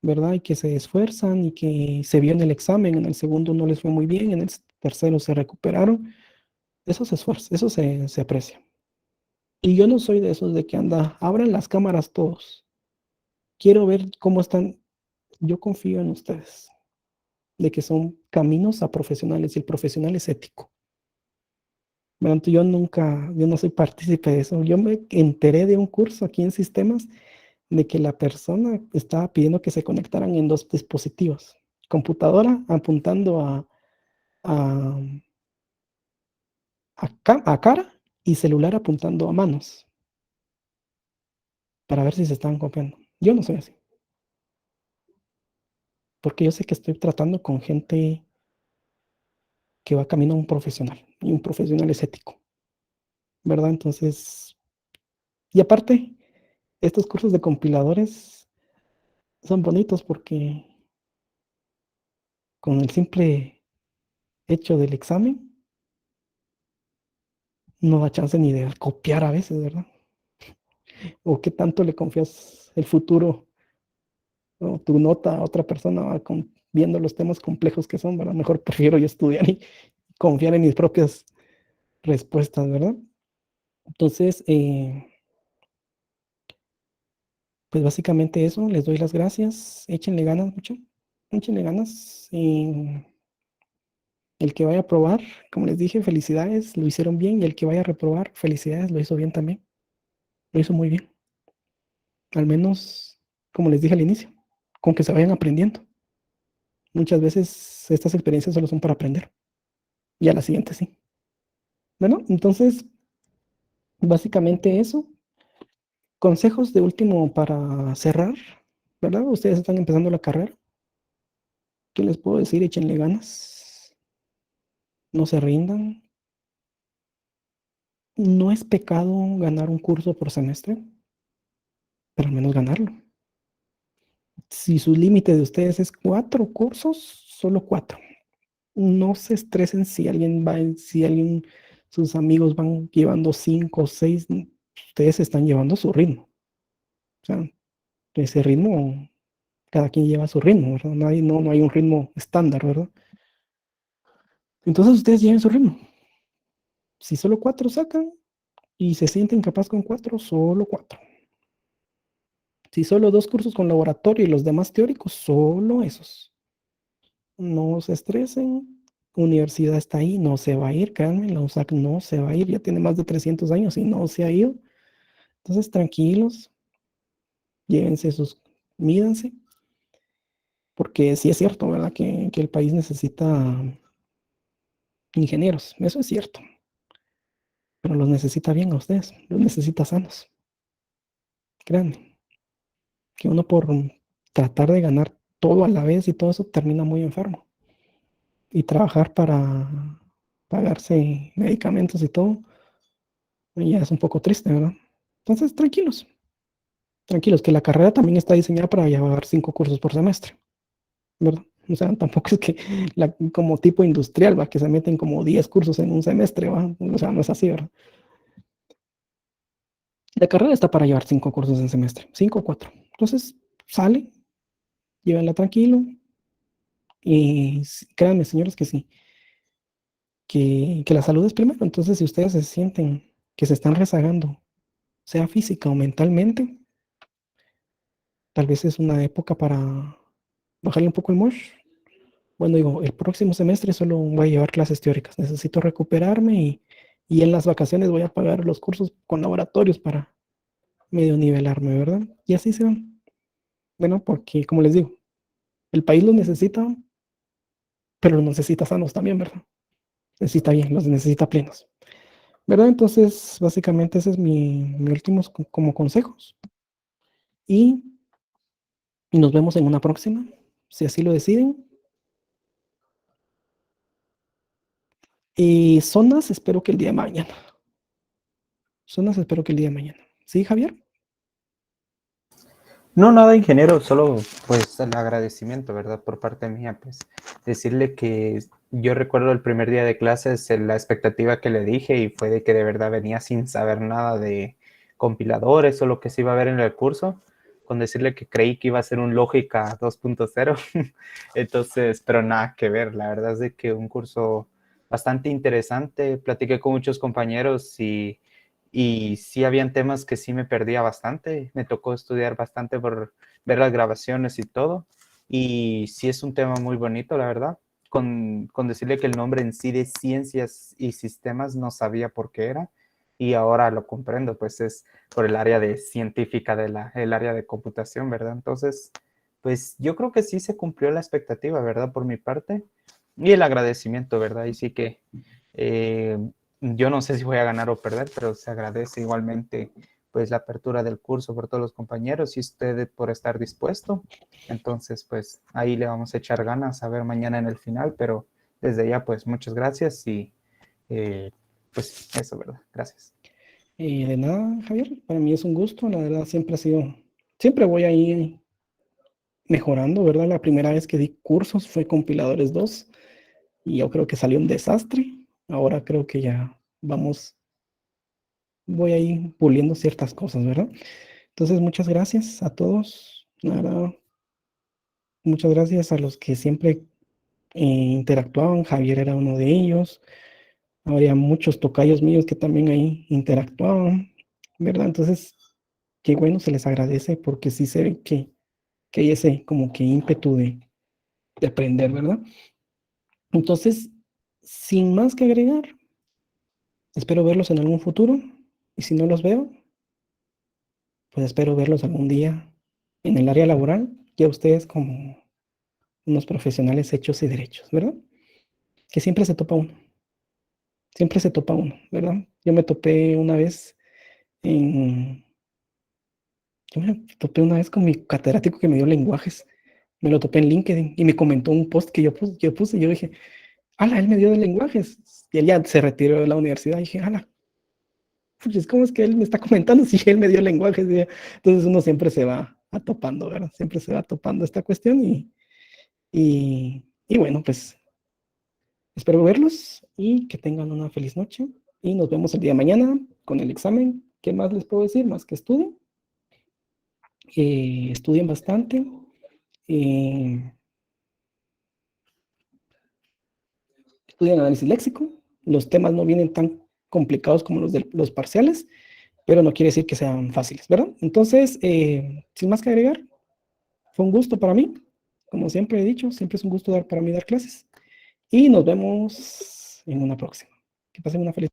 ¿verdad? Y que se esfuerzan y que se vio en el examen, en el segundo no les fue muy bien, en el tercero se recuperaron. Eso se esfuerza, eso se aprecia. Y yo no soy de esos de que anda, abran las cámaras todos. Quiero ver cómo están. Yo confío en ustedes, de que son caminos a profesionales y el profesional es ético. Bueno, yo no soy partícipe de eso. Yo me enteré de un curso aquí en sistemas de que la persona estaba pidiendo que se conectaran en dos dispositivos, computadora apuntando a, a cara y celular apuntando a manos para ver si se estaban copiando. Yo no soy así, porque yo sé que estoy tratando con gente que va camino a un profesional y un profesional es ético, ¿verdad? Entonces, y aparte, estos cursos de compiladores son bonitos porque con el simple hecho del examen no da chance ni de copiar a veces, ¿verdad? O qué tanto le confías el futuro o tu nota a otra persona viendo los temas complejos que son, ¿verdad? Mejor prefiero yo estudiar y confiar en mis propias respuestas, ¿verdad? Entonces, pues básicamente eso, les doy las gracias, échenle ganas mucho, échenle ganas. El que vaya a probar, como les dije, felicidades, lo hicieron bien, y el que vaya a reprobar, felicidades, lo hizo bien también, lo hizo muy bien. Al menos, como les dije al inicio, con que se vayan aprendiendo. Muchas veces estas experiencias solo son para aprender, y a la siguiente sí. Bueno, entonces, básicamente eso. Consejos de último para cerrar, ¿verdad? Ustedes están empezando la carrera. ¿Qué les puedo decir? Échenle ganas, no se rindan. No es pecado ganar un curso por semestre, pero al menos ganarlo. Si su límite de ustedes es 4 cursos, solo 4. no se estresen si alguien va, si alguien, sus amigos van llevando 5 o 6, ustedes están llevando su ritmo. O sea, ese ritmo, cada quien lleva su ritmo, ¿verdad? No hay un ritmo estándar, ¿verdad? Entonces ustedes lleven su ritmo. Si solo 4 sacan y se sienten capaz con 4, solo 4. Si solo 2 cursos con laboratorio y los demás teóricos, solo esos. No se estresen. Universidad está ahí, no se va a ir, créanme, la USAC no se va a ir, ya tiene más de 300 años y no se ha ido. Entonces, tranquilos, llévense sus, mídanse, porque sí es cierto, ¿verdad? Que el país necesita ingenieros, eso es cierto, pero los necesita bien a ustedes, los necesita sanos, créanme, que uno por tratar de ganar todo a la vez y todo eso termina muy enfermo. Y trabajar para pagarse medicamentos y todo, ya es un poco triste, ¿verdad? Entonces, tranquilos, tranquilos, que la carrera también está diseñada para llevar 5 cursos por semestre, ¿verdad? O sea, tampoco es que como tipo industrial, va, que se meten como 10 cursos en un semestre, va. O sea, no es así, ¿verdad? La carrera está para llevar 5 cursos en semestre, 5 o 4. Entonces, sale, llévenla tranquilo y créanme, señores, que sí, que la salud es primero. Entonces, si ustedes se sienten que se están rezagando, sea física o mentalmente, tal vez es una época para bajarle un poco el mosh. Bueno, digo, el próximo semestre solo voy a llevar clases teóricas, necesito recuperarme y en las vacaciones voy a pagar los cursos con laboratorios para medio nivelarme, ¿verdad? Y así se van. Bueno, porque como les digo, el país los necesita, pero los necesita sanos también, ¿verdad? Necesita bien, los necesita plenos, ¿verdad? Entonces, básicamente ese es mi último como consejos. Y nos vemos en una próxima, si así lo deciden. Y zonas, espero que el día de mañana. Zonas, espero que el día de mañana. ¿Sí, Javier? No, nada, ingeniero, solo pues el agradecimiento, ¿verdad? Por parte mía, pues decirle que yo recuerdo el primer día de clases, la expectativa que le dije y fue de que de verdad venía sin saber nada de compiladores o lo que se iba a ver en el curso, con decirle que creí que iba a ser un lógica 2.0, entonces, pero nada que ver, la verdad es de que un curso bastante interesante, platiqué con muchos compañeros y sí habían temas que sí me perdía bastante, me tocó estudiar bastante por ver las grabaciones y todo, y sí es un tema muy bonito, la verdad, con decirle que el nombre en sí de ciencias y sistemas no sabía por qué era, y ahora lo comprendo, pues es por el área de científica, el área de computación, ¿verdad? Entonces, pues yo creo que sí se cumplió la expectativa, ¿verdad? Por mi parte, y el agradecimiento, ¿verdad? Y sí que eh, yo no sé si voy a ganar o perder, pero se agradece igualmente pues la apertura del curso por todos los compañeros y usted por estar dispuesto. Entonces, pues ahí le vamos a echar ganas a ver mañana en el final, pero desde ya pues muchas gracias y pues eso, ¿verdad? Gracias. De nada, Javier, para mí es un gusto, la verdad siempre ha sido, siempre voy ahí mejorando, ¿verdad? La primera vez que di cursos fue Compiladores 2 y yo creo que salió un desastre. Ahora creo que ya vamos, voy ahí puliendo ciertas cosas, ¿verdad? Entonces, muchas gracias a todos, la verdad, muchas gracias a los que siempre interactuaban, Javier era uno de ellos, habría muchos tocayos míos que también ahí interactuaban, ¿verdad? Entonces, qué bueno, se les agradece porque sí se ve que hay ese como que ímpetu de aprender, ¿verdad? Entonces, sin más que agregar, espero verlos en algún futuro y si no los veo, pues espero verlos algún día en el área laboral, ya ustedes como unos profesionales hechos y derechos, ¿verdad? Que siempre se topa uno, ¿verdad? Yo me topé una vez en, yo me topé una vez con mi catedrático que me dio lenguajes, me lo topé en LinkedIn y me comentó un post que yo puse y yo dije, ala, él me dio de lenguajes. Y él ya se retiró de la universidad. Y dije, ala, pues, ¿cómo es que él me está comentando si él me dio lenguajes? Entonces uno siempre se va atopando, ¿verdad? Siempre se va topando esta cuestión y bueno, pues Espero verlos y que tengan una feliz noche. Y nos vemos el día de mañana con el examen. ¿Qué más les puedo decir? Más que estudien. Estudien bastante. Estudien análisis léxico. Los temas no vienen tan complicados como los de los parciales, pero no quiere decir que sean fáciles, ¿verdad? Entonces, sin más que agregar, fue un gusto para mí. Como siempre he dicho, siempre es un gusto para mí dar clases. Y nos vemos en una próxima. Que pasen una feliz